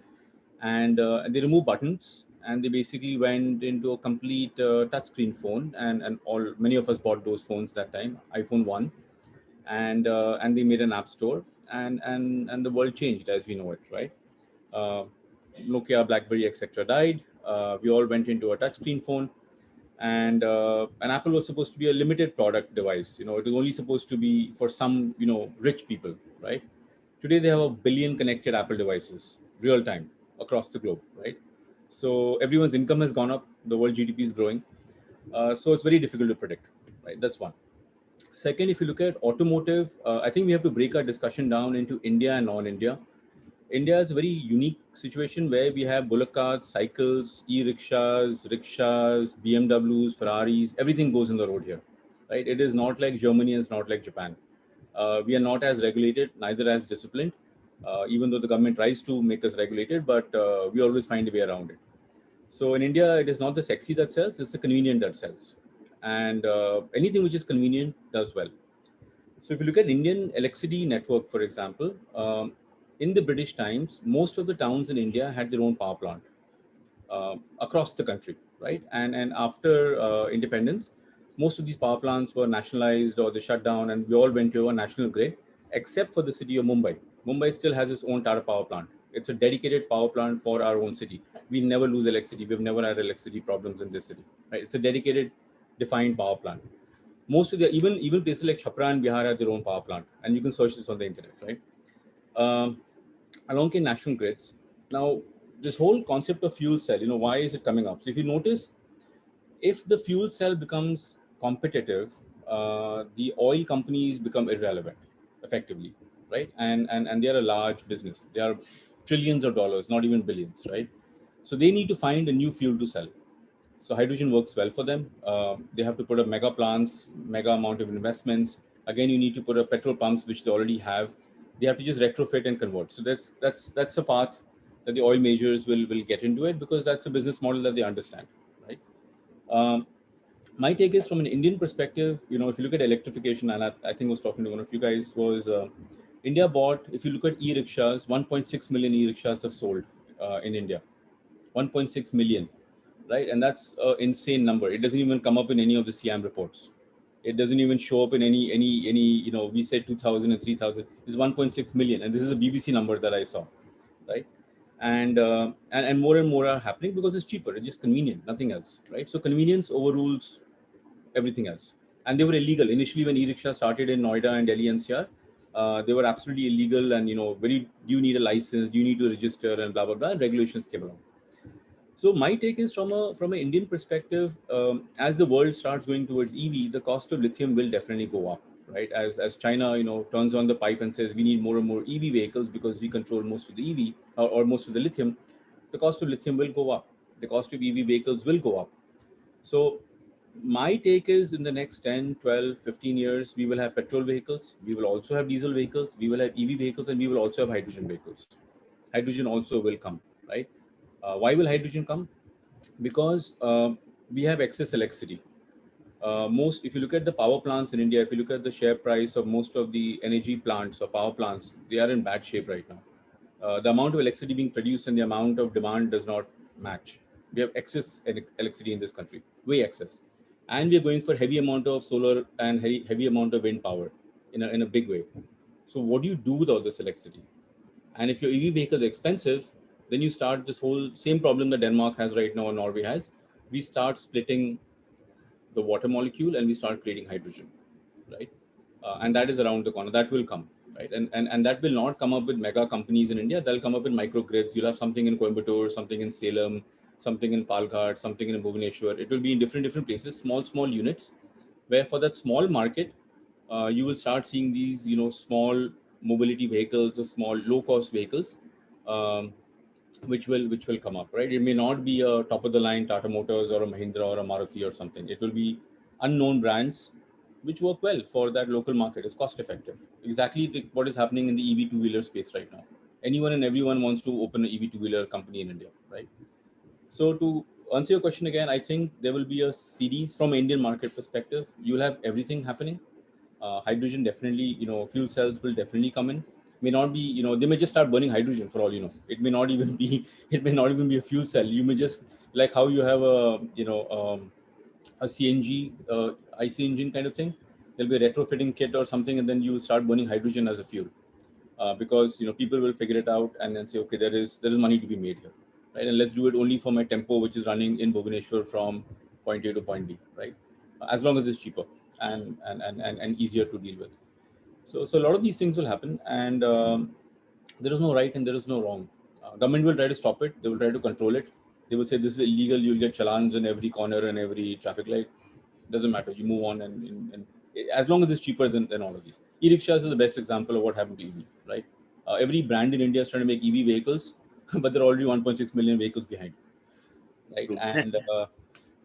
And they removed buttons, and they basically went into a complete touchscreen phone, and many of us bought those phones that time, iPhone 1, and they made an app store, and the world changed as we know it, right? Nokia, BlackBerry, etc. died. We all went into a touchscreen phone, and Apple was supposed to be a limited product device. It was only supposed to be for some rich people, right? Today they have 1 billion connected Apple devices real time across the globe, right? So everyone's income has gone up. The world GDP is growing. So it's very difficult to predict, right? That's one. Second, if you look at automotive, I think we have to break our discussion down into India and non-India. India is a very unique situation where we have bullock carts, cycles, e-rickshaws, rickshaws, BMWs, Ferraris, everything goes on the road here, right? It is not like Germany, and it's not like Japan. We are not as regulated, neither as disciplined, even though the government tries to make us regulated, but we always find a way around it. So in India, it is not the sexy that sells, it's the convenient that sells. And anything which is convenient does well. So if you look at Indian electricity network, for example, in the British times, most of the towns in India had their own power plant across the country, right? And after independence, most of these power plants were nationalized or they shut down, and we all went to a national grid, except for the city of Mumbai. Mumbai still has its own Tata power plant. It's a dedicated power plant for our own city. We never lose electricity. We've never had electricity problems in this city, right? It's a dedicated, defined power plant. Most of the, even places like Chhapra and Bihar have their own power plant, and you can search this on the internet, right? Along came national grids. Now, this whole concept of fuel cell, why is it coming up? So if you notice, if the fuel cell becomes competitive, the oil companies become irrelevant effectively, right? And they are a large business. They are trillions of dollars, not even billions, right? So they need to find a new fuel to sell. So hydrogen works well for them. They have to put up mega plants, mega amount of investments. Again, you need to put up petrol pumps, which they already have. They have to just retrofit and convert. So that's a path that the oil majors will get into it, because that's a business model that they understand, right? My take is, from an Indian perspective, if you look at electrification, and I think I was talking to one of you guys, was India bought, if you look at e-rickshaws, 1.6 million e-rickshaws have sold in India. 1.6 million, right? And that's an insane number. It doesn't even come up in any of the CIAM reports. It doesn't even show up in any, we said 2000 and 3000. It's 1.6 million. And this is a BBC number that I saw, right? And more are happening because it's cheaper. It's just convenient, nothing else, right? So convenience overrules everything else. And they were illegal initially when e-rickshaw started in Noida and Delhi NCR. They were absolutely illegal, and do you need a license? Do you need to register? And blah blah blah. And regulations came along. So my take is, from an Indian perspective, as the world starts going towards EV, the cost of lithium will definitely go up, right? As China, turns on the pipe and says we need more and more EV vehicles because we control most of the EV or most of the lithium, the cost of lithium will go up. The cost of EV vehicles will go up. So my take is, in the next 10, 12, 15 years, we will have petrol vehicles. We will also have diesel vehicles. We will have EV vehicles, and we will also have hydrogen vehicles. Hydrogen also will come, right? Why will hydrogen come? Because we have excess electricity. If you look at the power plants in India, if you look at the share price of most of the energy plants or power plants, they are in bad shape right now. The amount of electricity being produced and the amount of demand does not match. We have excess electricity in this country, way excess. And we are going for heavy amount of solar and heavy amount of wind power in a big way. So what do you do with all this electricity? And if your EV vehicle is expensive, then you start this whole same problem that Denmark has right now or Norway has. We start splitting the water molecule and we start creating hydrogen, right? And that is around the corner. That will come, right? And that will not come up with mega companies in India. They'll come up with microgrids. You'll have something in Coimbatore, something in Salem, something in Palghat, something in Bhubaneswar. It will be in different places, small units, where for that small market, you will start seeing these, small mobility vehicles or small low-cost vehicles, which will come up, right? It may not be a top-of-the-line Tata Motors or a Mahindra or a Maruti or something. It will be unknown brands which work well for that local market. It's cost-effective. Exactly what is happening in the EV two-wheeler space right now. Anyone and everyone wants to open an EV two-wheeler company in India, right? So to answer your question again, I think there will be a series from an Indian market perspective. You'll have everything happening. Hydrogen definitely, fuel cells will definitely come in. May not be, they may just start burning hydrogen for all you know. It may not even be, a fuel cell. You may just, like how you have a CNG, IC engine kind of thing. There'll be a retrofitting kit or something, and then you start burning hydrogen as a fuel. Because people will figure it out and then say, okay, there is money to be made here, right? And let's do it only for my tempo, which is running in Bhubaneswar from point A to point B, right? As long as it's cheaper and easier to deal with. So a lot of these things will happen, and there is no right and there is no wrong. Government will try to stop it. They will try to control it. They will say this is illegal. You'll get challans in every corner and every traffic light. Doesn't matter. You move on, and as long as it's cheaper than all of these. E-rickshaws is the best example of what happened to EV, right? Every brand in India is trying to make EV vehicles, but there are already 1.6 million vehicles behind, right? And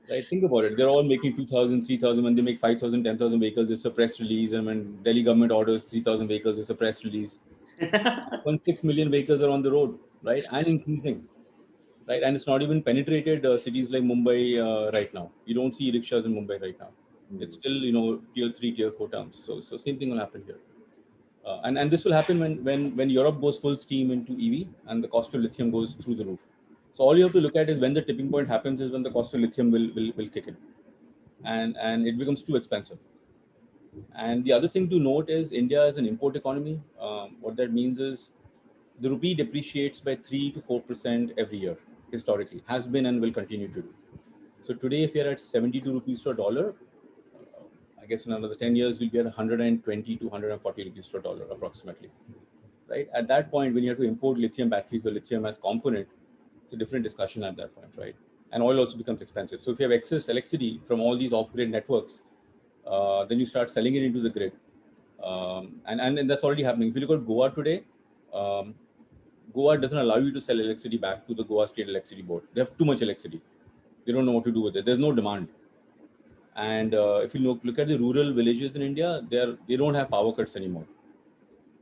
right, think about it. They're all making 2,000, 3,000. When they make 5,000, 10,000 vehicles, it's a press release. And when Delhi government orders 3,000 vehicles, it's a press release. 1.6 million vehicles are on the road, right? And increasing, right? And it's not even penetrated cities like Mumbai right now. You don't see rickshaws in Mumbai right now. It's still, tier 3, tier 4 towns. So same thing will happen here. And this will happen when Europe goes full steam into EV and the cost of lithium goes through the roof. So all you have to look at is when the tipping point happens is when the cost of lithium will kick in, and it becomes too expensive. And the other thing to note is India is an import economy. What that means is the rupee depreciates by 3 to 4% every year historically, has been and will continue to do. So today, if you're at 72 rupees to a dollar, I guess in another 10 years, we'll be at 120 to 140 rupees to a dollar approximately, right? At that point, when you have to import lithium batteries or lithium as component, it's a different discussion at that point, right? And oil also becomes expensive. So if you have excess electricity from all these off-grid networks, then you start selling it into the grid. And that's already happening. If you look at Goa today, Goa doesn't allow you to sell electricity back to the Goa State Electricity Board. They have too much electricity. They don't know what to do with it. There's no demand. And if you look at the rural villages in India, they don't have power cuts anymore.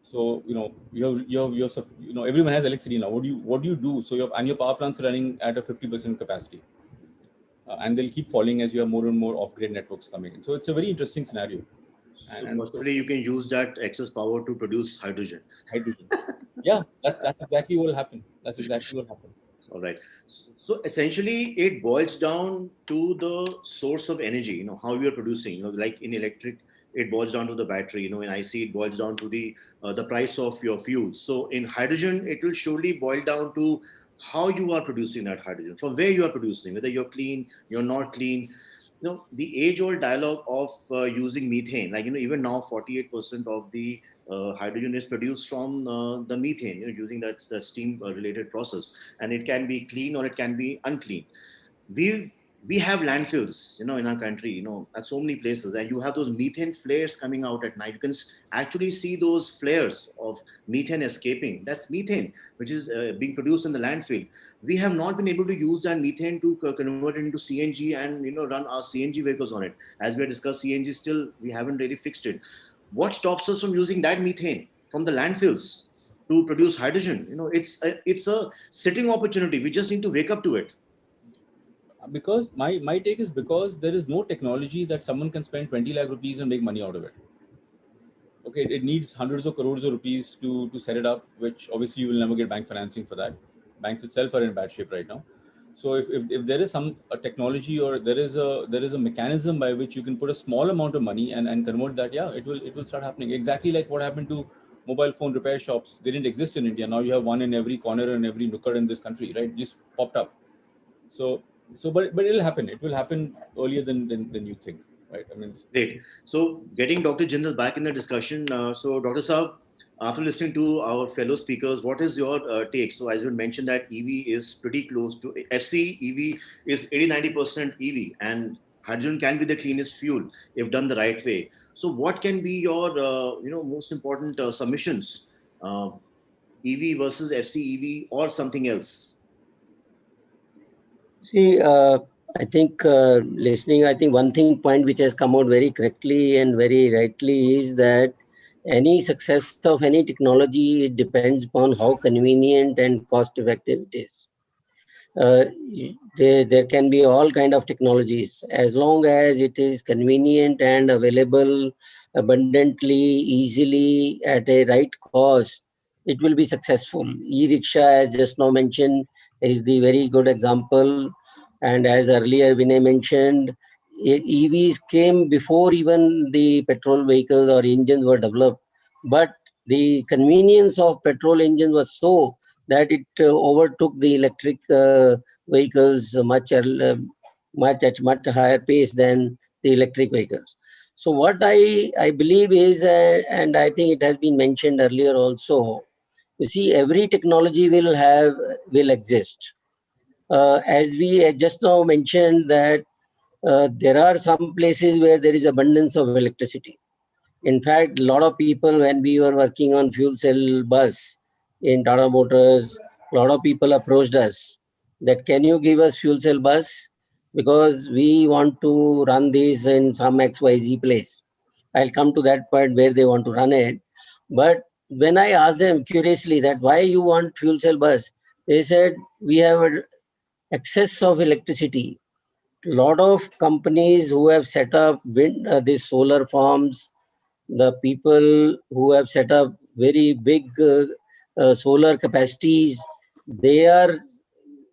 So everyone has electricity now. What do you do? So your power plants are running at a 50% capacity, and they'll keep falling as you have more and more off-grid networks coming in. So it's a very interesting scenario. So possibly you can use that excess power to produce hydrogen. Yeah, that's exactly what will happen. That's exactly what happened. All right. So essentially, it boils down to the source of energy. How you are producing. Like in electric, it boils down to the battery. In IC, it boils down to the price of your fuel. So in hydrogen, it will surely boil down to how you are producing that hydrogen, from where you are producing, whether you're clean, you're not clean. The age-old dialogue of using methane, even now, 48% of the hydrogen is produced from the methane, using that steam-related process, and it can be clean or it can be unclean. We have landfills, in our country, at so many places, and you have those methane flares coming out at night. You can actually see those flares of methane escaping. That's methane, which is being produced in the landfill. We have not been able to use that methane to convert it into CNG and, run our CNG vehicles on it. As we discussed, CNG still, we haven't really fixed it. What stops us from using that methane from the landfills to produce hydrogen? It's a sitting opportunity. We just need to wake up to it. Because my take is because there is no technology that someone can spend 20 lakh rupees and make money out of it. Okay, it needs hundreds of crores of rupees to set it up, which obviously you will never get bank financing for that. Banks itself are in bad shape right now. So if there is a technology, or there is a mechanism by which you can put a small amount of money and convert that, it will start happening. Exactly like what happened to mobile phone repair shops. They didn't exist in India. Now you have one in every corner and every nooker in this country, right? Just popped up. But it'll happen. It will happen earlier than you think, right? Great. So getting Dr. Jindal back in the discussion. So Dr. Saab, after listening to our fellow speakers, what is your take? So as you mentioned that EV is pretty close to FCEV is 80-90% EV, and hydrogen can be the cleanest fuel if done the right way. So what can be your most important submissions? EV versus FCEV or something else? See, I think listening, I think one point which has come out very correctly and very rightly is that any success of any technology, it depends upon how convenient and cost effective it is. There can be all kind of technologies, as long as it is convenient and available abundantly, easily, at a right cost, it will be successful. E-rickshaw, as just now mentioned, is the very good example. And as earlier Vinay mentioned, EVs came before even the petrol vehicles or engines were developed. But the convenience of petrol engine was so that it overtook the electric vehicles much at much higher pace than the electric vehicles. So what I believe is, and I think it has been mentioned earlier also, you see, every technology will exist. As we just now mentioned that there are some places where there is abundance of electricity. In fact, a lot of people, when we were working on fuel cell bus in Tata Motors, a lot of people approached us that, can you give us fuel cell bus? Because we want to run this in some XYZ place. I'll come to that point where they want to run it. But when I asked them curiously that why you want fuel cell bus, they said, we have excess of electricity. A lot of companies who have set up these solar farms, the people who have set up very big solar capacities, they are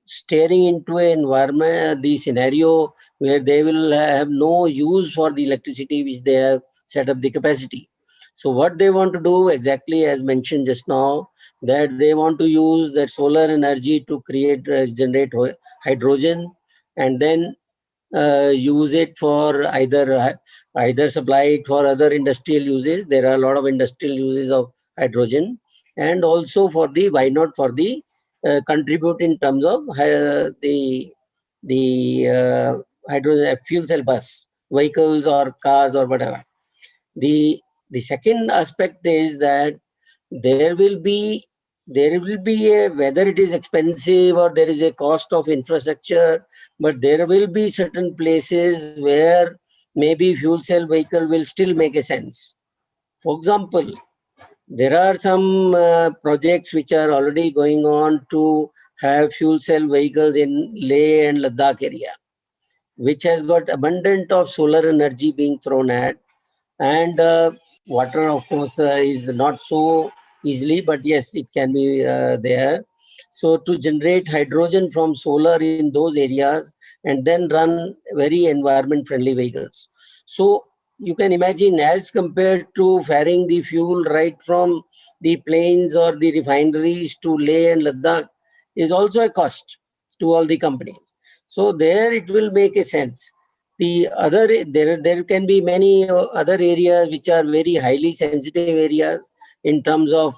staring into an environment, the scenario where they will have no use for the electricity which they have set up the capacity. So what they want to do, exactly as mentioned just now, that they want to use that solar energy to generate hydrogen, and then use it for either supply it for other industrial uses. There are a lot of industrial uses of hydrogen, and also for the, why not for the contribute in terms of the hydrogen fuel cell bus. vehicles or cars or whatever. The second aspect is that there will be a, whether it is expensive or there is a cost of infrastructure, but there will be certain places where maybe fuel cell vehicle will still make a sense. For example, there are some projects which are already going on to have fuel cell vehicles in Leh and Ladakh area, which has got abundant of solar energy being thrown at, and water of course is not so easily, but yes, it can be there. So to generate hydrogen from solar in those areas and then run very environment friendly vehicles. So you can imagine, as compared to ferrying the fuel right from the plains or the refineries to Leh and Ladakh, is also a cost to all the companies. So there it will make a sense. The other, there can be many other areas which are very highly sensitive areas in terms of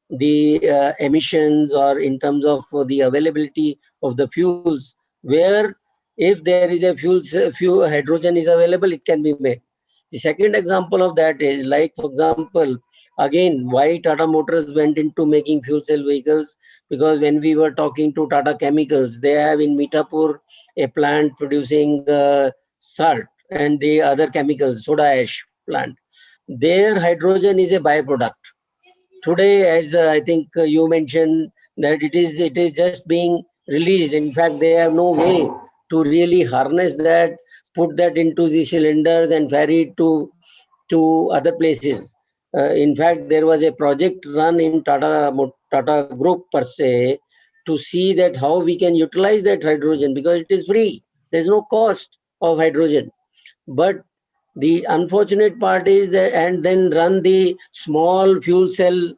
the emissions, or in terms of the availability of the fuels, where if there is a fuel hydrogen is available, it can be made. The second example of that is, like for example, again, why Tata Motors went into making fuel cell vehicles, because when we were talking to Tata Chemicals, they have in Mithapur a plant producing salt and the other chemicals, soda ash plant. Their hydrogen is a byproduct. Today, as I think you mentioned, that it is just being released. In fact, they have no way to really harness that, put that into the cylinders and ferry it to other places. In fact, there was a project run in Tata Group per se, to see that how we can utilize that hydrogen, because it is free. There's no cost of hydrogen. But the unfortunate part is that, and then run the small fuel cell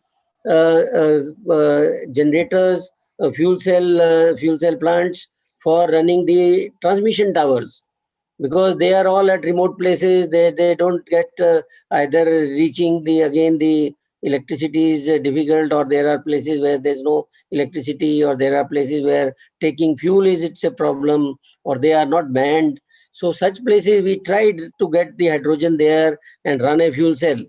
generators, fuel cell plants for running the transmission towers, because they are all at remote places. They don't get either reaching the electricity is difficult, or there are places where there's no electricity, or there are places where taking fuel it's a problem, or they are not manned. So such places we tried to get the hydrogen there and run a fuel cell,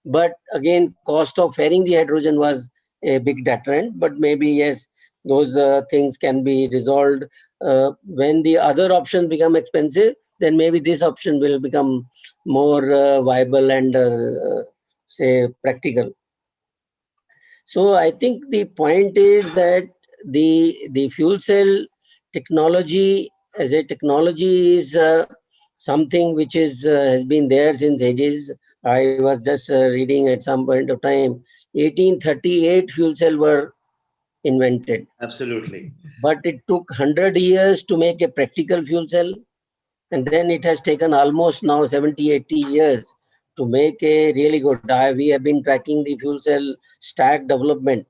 but again, cost of ferrying the hydrogen was a big deterrent. But maybe yes, those things can be resolved when the other options become expensive. Then maybe this option will become more viable and say practical. So I think the point is that the fuel cell technology as a technology is something which is has been there since ages. I was just reading at some point of time, 1838 fuel cell were invented. Absolutely. But it took 100 years to make a practical fuel cell. And then it has taken almost now 70, 80 years to make a really good. We have been tracking the fuel cell stack development.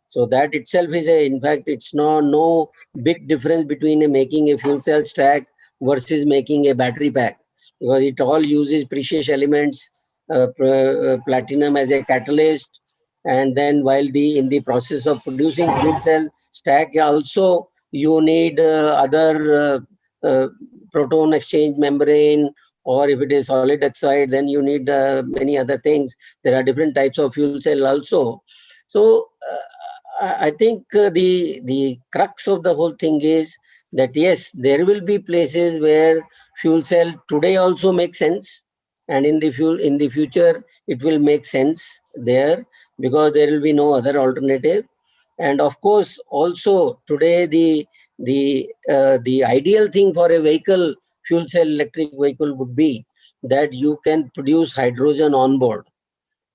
So that itself is in fact, it's no big difference between making a fuel cell stack versus making a battery pack, because it all uses precious elements, platinum as a catalyst. And then while in the process of producing fuel cell stack, also you need other proton exchange membrane, or if it is solid oxide, then you need many other things. There are different types of fuel cell also. So I think the crux of the whole thing is that yes, there will be places where fuel cell today also makes sense, and in the future it will make sense there, because there will be no other alternative. And of course, also today the ideal thing for a vehicle, fuel cell electric vehicle, would be that you can produce hydrogen on board.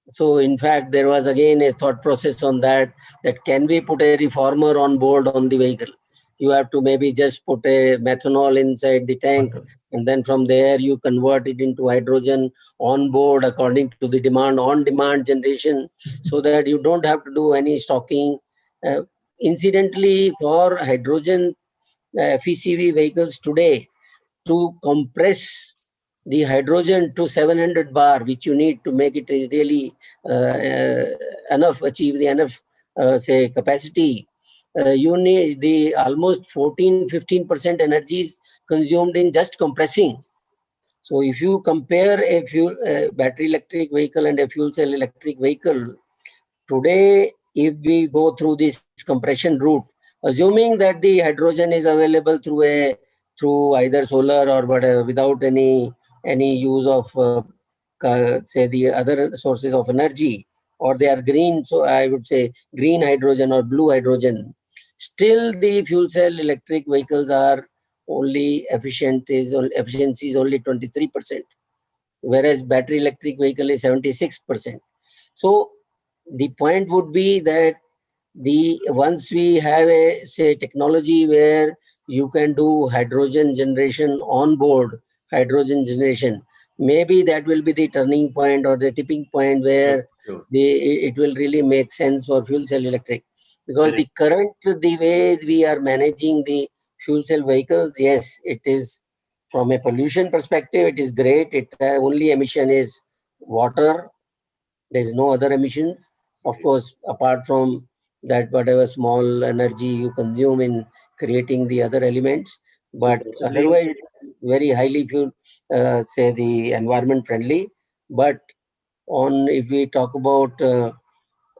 So in fact, there was again a thought process on that can we put a reformer on board on the vehicle? You have to maybe just put a methanol inside the tank, and then from there you convert it into hydrogen on board according to the demand, on demand generation, so that you don't have to do any stocking. Uh, Incidentally, for hydrogen FCEV vehicles today, to compress the hydrogen to 700 bar, which you need to make it really enough, achieve the enough, say, capacity, you need the almost 14-15% energy is consumed in just compressing. So if you compare a battery electric vehicle and a fuel cell electric vehicle, today, if we go through this compression route, assuming that the hydrogen is available through either solar or whatever, without any use of say the other sources of energy, or they are green, so I would say green hydrogen or blue hydrogen, still the fuel cell electric vehicles are only efficiency is only 23%, whereas battery electric vehicle is 76%. So the point would be that once we have a say technology where you can do hydrogen generation on board, hydrogen generation, maybe that will be the turning point or the tipping point where Sure. it will really make sense for fuel cell electric. Because Correct. the way we are managing the fuel cell vehicles, yes, it is from a pollution perspective, it is great. It only emission is water. There is no other emissions. Of course, apart from that, whatever small energy you consume in creating the other elements, So but possibly, otherwise, very highly fuel, say the environment friendly. But if we talk about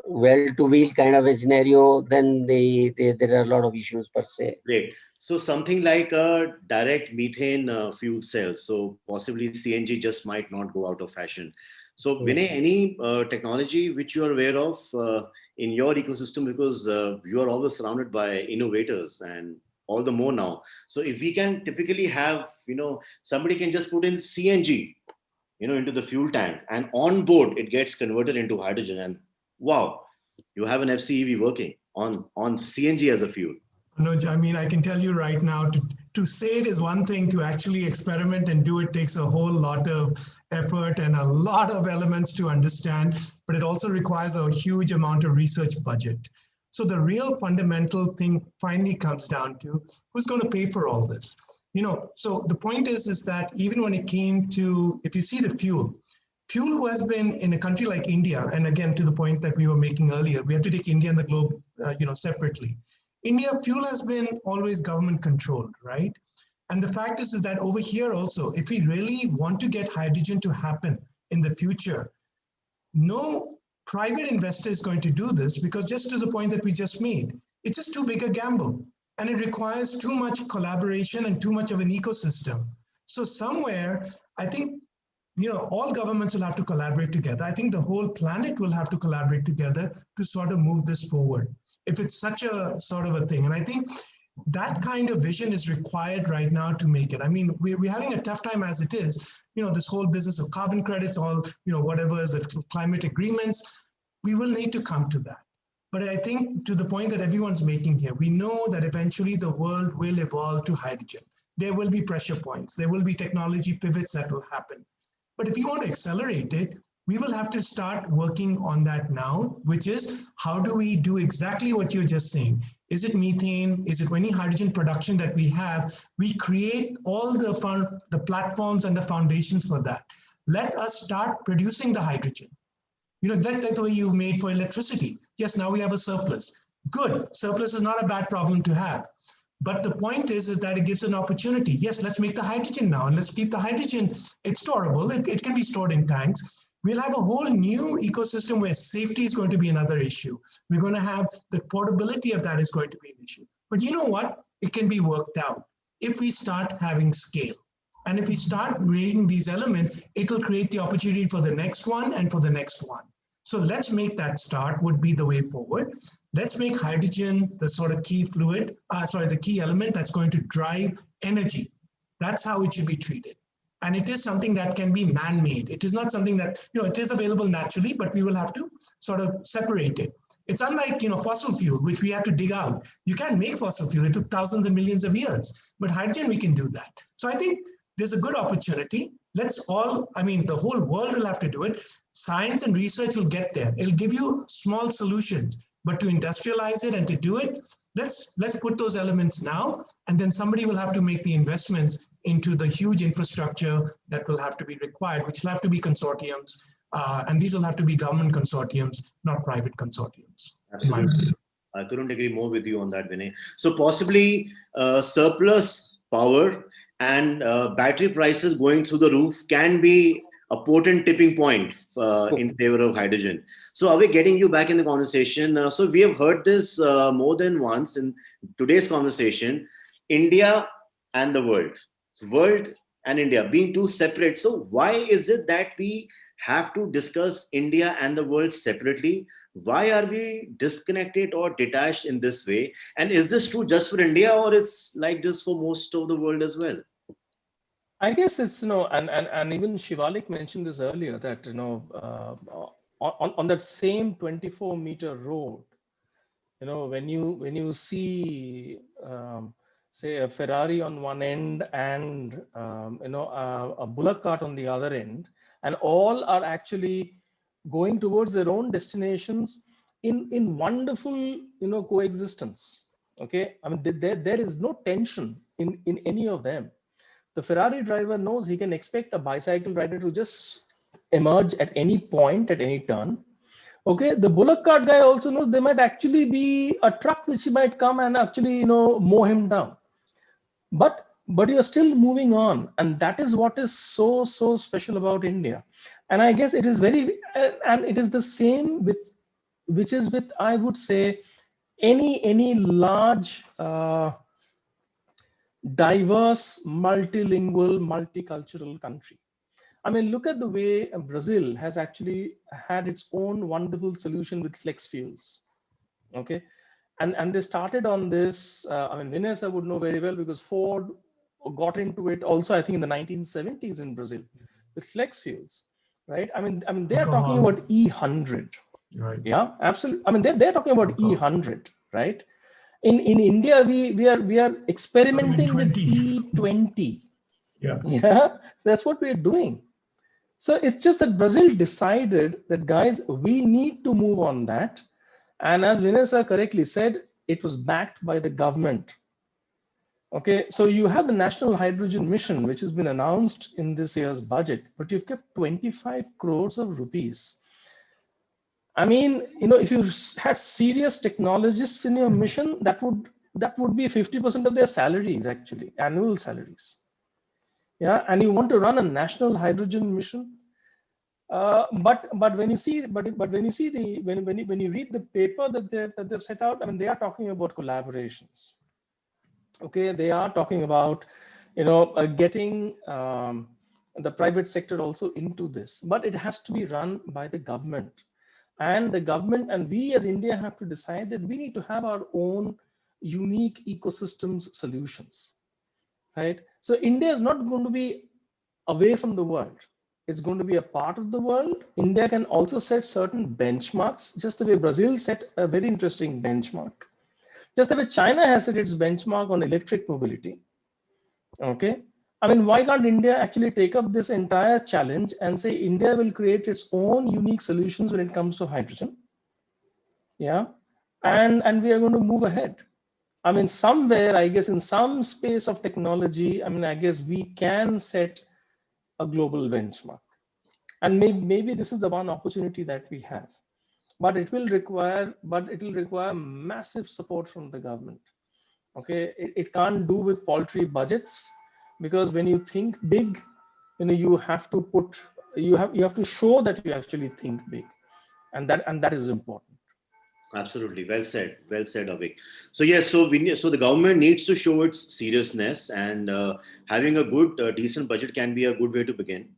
well to wheel kind of a scenario, then there are a lot of issues per se. great. So something like a direct methane fuel cell. So possibly CNG just might not go out of fashion. So Vinay, any technology which you are aware of in your ecosystem, because you are always surrounded by innovators and all the more now. So if we can typically have, somebody can just put in CNG, into the fuel tank, and on board it gets converted into hydrogen, and wow, you have an FCEV working on CNG as a fuel. No, I mean, I can tell you right now, to say it is one thing, to actually experiment and do it takes a whole lot of effort and a lot of elements to understand, but it also requires a huge amount of research budget. So the real fundamental thing finally comes down to who's going to pay for all this. So the point is that even when it came to, if you see the fuel has been in a country like India, and again, to the point that we were making earlier, we have to take India and the globe, separately. India, fuel has been always government controlled, right? And the fact is that over here also, if we really want to get hydrogen to happen in the future, no private investor is going to do this, because just to the point that we just made, it's just too big a gamble. And it requires too much collaboration and too much of an ecosystem. So somewhere, I think, all governments will have to collaborate together. I think the whole planet will have to collaborate together to sort of move this forward, if it's such a sort of a thing. And I think that kind of vision is required right now to make it. I mean, we're having a tough time as it is, this whole business of carbon credits, all, whatever is the climate agreements, we will need to come to that. But I think to the point that everyone's making here, we know that eventually the world will evolve to hydrogen. There will be pressure points. There will be technology pivots that will happen. But if you want to accelerate it, we will have to start working on that now, which is how do we do exactly what you're just saying? Is it methane? Is it any hydrogen production that we have? We create all the platforms and the foundations for that. Let us start producing the hydrogen. That's the way you made for electricity. Yes, now we have a surplus. Good. Surplus is not a bad problem to have. But the point is that it gives an opportunity. Yes, let's make the hydrogen now, and let's keep the hydrogen. It's storable. It can be stored in tanks. We'll have a whole new ecosystem where safety is going to be another issue. We're going to have the portability of that is going to be an issue. But you know what? It can be worked out if we start having scale. And if we start reading these elements, it will create the opportunity for the next one and for the next one. So let's make that start would be the way forward. Let's make hydrogen the sort of key the key element that's going to drive energy. That's how it should be treated. And it is something that can be man-made. It is not something that, it is available naturally, but we will have to sort of separate it. It's unlike, fossil fuel, which we have to dig out. You can't make fossil fuel. It took thousands and millions of years. But hydrogen, we can do that. So I think there's a good opportunity. The whole world will have to do it. Science and research will get there. It'll give you small solutions, but to industrialize it and to do it, let's put those elements now, and then somebody will have to make the investments into the huge infrastructure that will have to be required, which will have to be consortiums, and these will have to be government consortiums, not private consortiums. Absolutely. I couldn't agree more with you on that, Vinay. So possibly surplus power and battery prices going through the roof can be a potent tipping point in favor of hydrogen. So are we getting you back in the conversation? So we have heard this more than once in today's conversation, India and the world. World and India being two separate. So why is it that we have to discuss India and the world separately? Why are we disconnected or detached in this way? And is this true just for India, or it's like this for most of the world as well? I guess it's, and even Shivalik mentioned this earlier, that, on that same 24-meter road, when you see, say, a Ferrari on one end and, a bullock cart on the other end, and all are actually going towards their own destinations in wonderful, coexistence. Okay. I mean, there is no tension in any of them. The Ferrari driver knows he can expect a bicycle rider to just emerge at any point, at any turn. Okay, the bullock cart guy also knows there might actually be a truck which might come and actually, mow him down. But you're still moving on, and that is what is so special about India. And I guess it is and it is the same with I would say any large diverse, multilingual, multicultural country. I mean, look at the way Brazil has actually had its own wonderful solution with flex fuels. Okay. And they started on this. I mean, Vanessa would know very well because Ford got into it also, I think, in the 1970s in Brazil with flex fuels, right? I mean, they are talking about E100. Right. Yeah, absolutely. I mean, they're talking about E100, right? In India, we are experimenting with E20. Yeah, that's what we're doing. So it's just that Brazil decided that, guys, we need to move on that. And as Vanessa correctly said, it was backed by the government. Okay, so you have the National Hydrogen Mission, which has been announced in this year's budget, but you've kept 25 crores of rupees. I mean, if you had serious technologists in your mission, that would be 50% of their salaries, actually, annual salaries. Yeah, and you want to run a national hydrogen mission, but when you see when you read the paper that they've set out, I mean, they are talking about collaborations. Okay, they are talking about getting the private sector also into this, but it has to be run by the government. And the government and we as India have to decide that we need to have our own unique ecosystems solutions, right? So India is not going to be away from the world. It's going to be a part of the world. India can also set certain benchmarks, just the way Brazil set a very interesting benchmark. Just the way China has set its benchmark on electric mobility. Okay. I mean, why can't India actually take up this entire challenge and say India will create its own unique solutions when it comes to hydrogen? Yeah. And we are going to move ahead. I mean, somewhere, I guess, in some space of technology, I mean, I guess we can set a global benchmark. And maybe this is the one opportunity that we have. But it will require massive support from the government. Okay, it can't do with paltry budgets, because when you think big, you have to show that you actually think big, and that is important. Absolutely, well said, Avik. So yes, so the government needs to show its seriousness, and having a good, decent budget can be a good way to begin.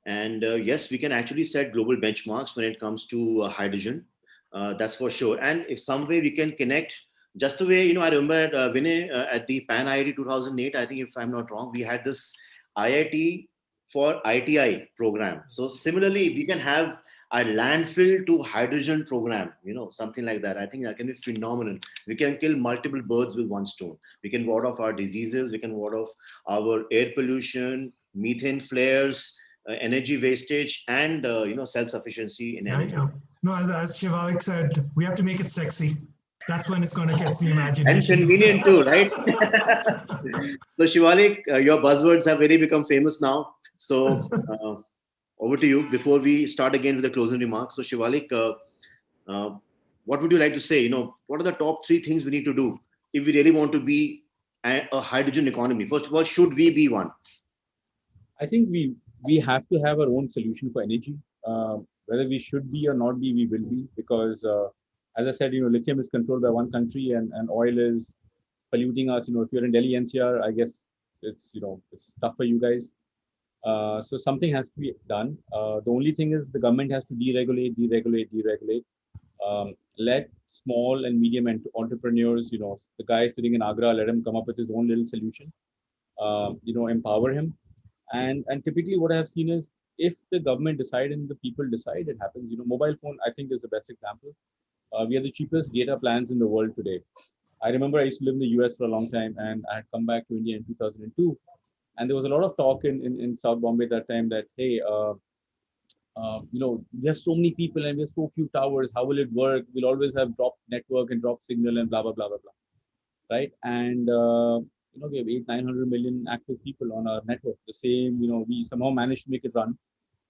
And yes, we can actually set global benchmarks when it comes to hydrogen. That's for sure. And if some way we can connect, just the way, I remember at Vinay at the Pan IIT 2008, I think if I'm not wrong, we had this IIT for ITI program. So similarly, we can have a landfill to hydrogen program, something like that. I think that can be phenomenal. We can kill multiple birds with one stone. We can ward off our diseases. We can ward off our air pollution, methane flares, energy wastage, and self-sufficiency in energy. No, as Shivalik said, we have to make it sexy. That's when it's going to catch the imagination. And convenient too, right? So Shivalik, your buzzwords have really become famous now. So over to you before we start again with the closing remarks. So Shivalik, what would you like to say? What are the top 3 things we need to do if we really want to be a hydrogen economy? First of all, should we be one? I think we have to have our own solution for energy. Whether we should be or not be, we will be, because as I said, lithium is controlled by one country, and oil is polluting us. If you're in Delhi NCR, I guess it's it's tough for you guys. So something has to be done. The only thing is the government has to deregulate. Let small and medium entrepreneurs, the guy sitting in Agra, let him come up with his own little solution. Empower him. And typically what I have seen is, if the government decide and the people decide, it happens. Mobile phone, I think, is the best example. We have the cheapest data plans in the world today. I remember I used to live in the US for a long time, and I had come back to India in 2002. And there was a lot of talk in South Bombay at that time that, hey, we have so many people and we have so few towers. How will it work? We'll always have drop network and drop signal and blah, blah, blah, blah, blah. Right? And, we have 900 million active people on our network. The same, we somehow managed to make it run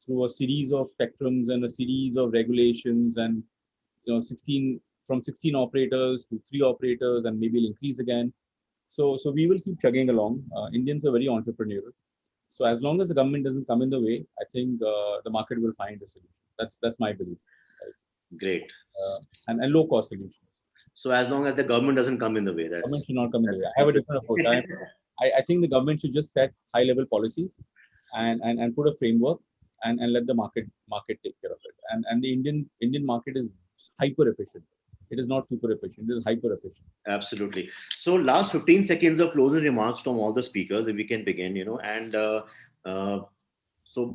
through a series of spectrums and a series of regulations, and, 16 operators to 3 operators, and maybe it'll increase again. So we will keep chugging along. Indians are very entrepreneurial. So as long as the government doesn't come in the way, I think the market will find a solution. That's my belief. Right? Great. And low cost solutions. So as long as the government doesn't come in the way, government should not come in the way. I have a different approach. I think the government should just set high level policies and put a framework and let the market take care of it. And the Indian market is hyper efficient. It is not super efficient. It is hyper efficient. Absolutely. So last 15 seconds of closing remarks from all the speakers, if we can begin, and so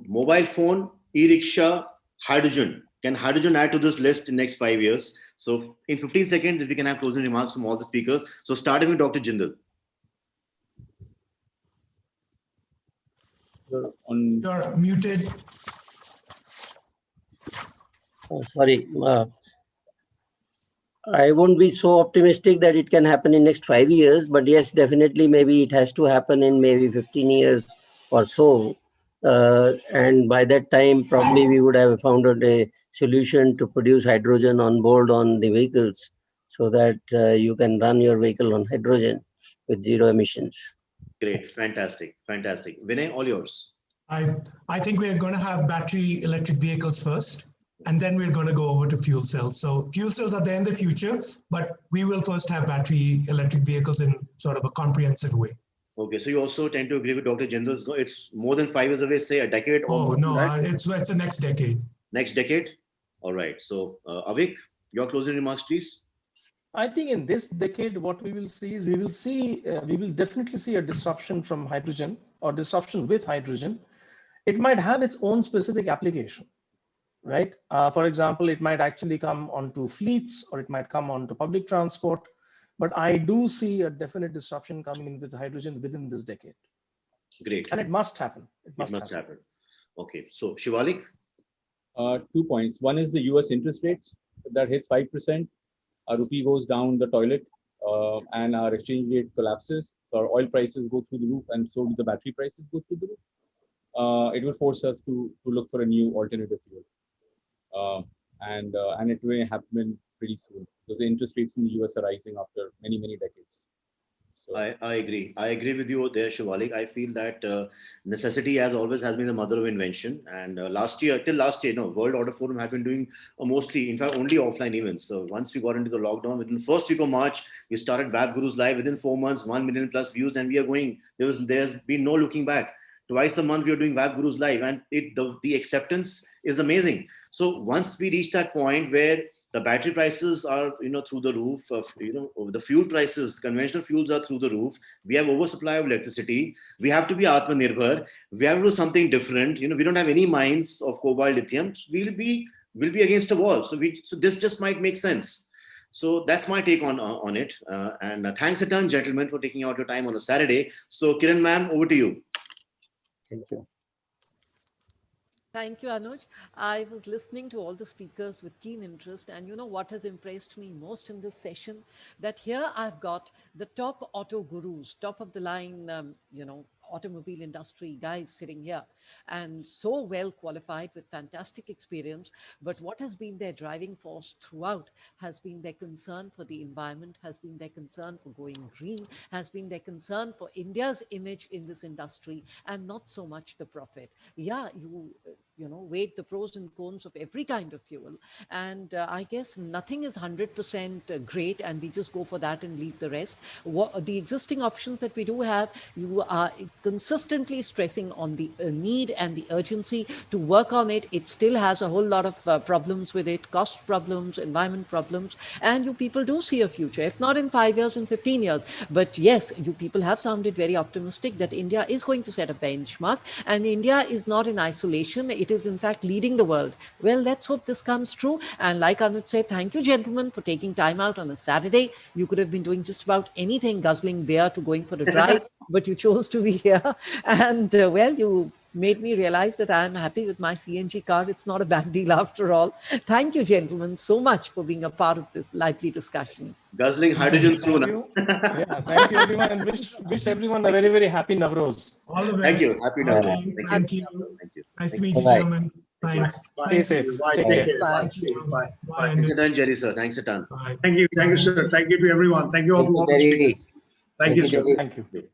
mobile phone, e-rickshaw, hydrogen. Can hydrogen add to this list in next 5 years? So in 15 seconds, if we can have closing remarks from all the speakers. So starting with Dr. Jindal. You're muted. Oh, sorry. I won't be so optimistic that it can happen in next 5 years, but yes, definitely, maybe it has to happen in maybe 15 years or so. And by that time, probably we would have found a solution to produce hydrogen on board on the vehicles, so that you can run your vehicle on hydrogen with zero emissions. Great. Fantastic. Vinay, all yours. I think we're going to have battery electric vehicles first, and then we're going to go over to fuel cells. So fuel cells are there in the future, but we will first have battery electric vehicles in sort of a comprehensive way. Okay, so you also tend to agree with Dr. Jindal. It's more than 5 years away, say a decade? Oh, no, it's the next decade. Next decade? All right. So Avik, your closing remarks, please. I think in this decade, what we will see is we will definitely see a disruption from hydrogen, or disruption with hydrogen. It might have its own specific application, right? For example, it might actually come onto fleets, or it might come onto public transport. But I do see a definite disruption coming in with hydrogen within this decade. Great. And it must happen. It must happen. Okay. So Shivalik? 2 points. One is the US interest rates. If that hits 5%, our rupee goes down the toilet, and our exchange rate collapses. Our oil prices go through the roof, and so do the battery prices go through the roof. It will force us to look for a new alternative fuel. And it will happen pretty soon, because the interest rates in the US are rising after many, many decades. So I agree. I agree with you there, Shivalik. I feel that necessity, as always, has been the mother of invention. And till last year, World Order Forum had been doing mostly, in fact, only offline events. So once we got into the lockdown, within the first week of March, we started WAF Gurus Live. Within 4 months, 1 million plus views, and we are going. There's been no looking back. Twice a month, we are doing WAF Gurus Live, and the acceptance is amazing. So once we reach that point where the battery prices are, through the roof, the fuel prices, conventional fuels are through the roof. We have oversupply of electricity. We have to be Atmanirbhar. We have to do something different. We don't have any mines of cobalt, lithium. We'll be against the wall. So this just might make sense. So that's my take on it. And thanks a ton, gentlemen, for taking out your time on a Saturday. So Kiran ma'am, over to you. Thank you. Thank you, Anuj. I was listening to all the speakers with keen interest, and what has impressed me most in this session, that here I've got the top auto gurus, top of the line, automobile industry guys sitting here, and so well qualified with fantastic experience. But what has been their driving force throughout has been their concern for the environment, has been their concern for going green, has been their concern for India's image in this industry, and not so much the profit. Yeah, you know, weighed the pros and cons of every kind of fuel, and I guess nothing is 100% great, and we just go for that and leave the rest. What the existing options that we do have, you are consistently stressing on the need and the urgency to work on it. It still has a whole lot of problems with it, cost problems, environment problems, and you people do see a future, if not in 5 years, in 15 years. But yes, you people have sounded very optimistic that India is going to set a benchmark, and India is not in isolation. It is in fact leading the world. Well, let's hope this comes true. And like Anuj said, thank you, gentlemen, for taking time out on a Saturday. You could have been doing just about anything, guzzling beer to going for a drive, but you chose to be here. And well, you made me realize that I am happy with my CNG car. It's not a bad deal after all. Thank you, gentlemen, so much for being a part of this lively discussion. Guzzling hydrogen soon. Thank you. Yeah, thank you, everyone, and wish everyone a very, very happy Navroz. All the best. Thank you. Happy New Year. Thank you. Thank you. Nice to meet you, Bye. gentlemen. Thanks. Stay safe. Take care. Bye. Bye. Bye. Thank you, Dan, Jerry, sir. Thanks a ton. Bye. Thank you, sir. Thank you to everyone. Thank you all. Thank you, Jerry. Thank you, sir. Thank you.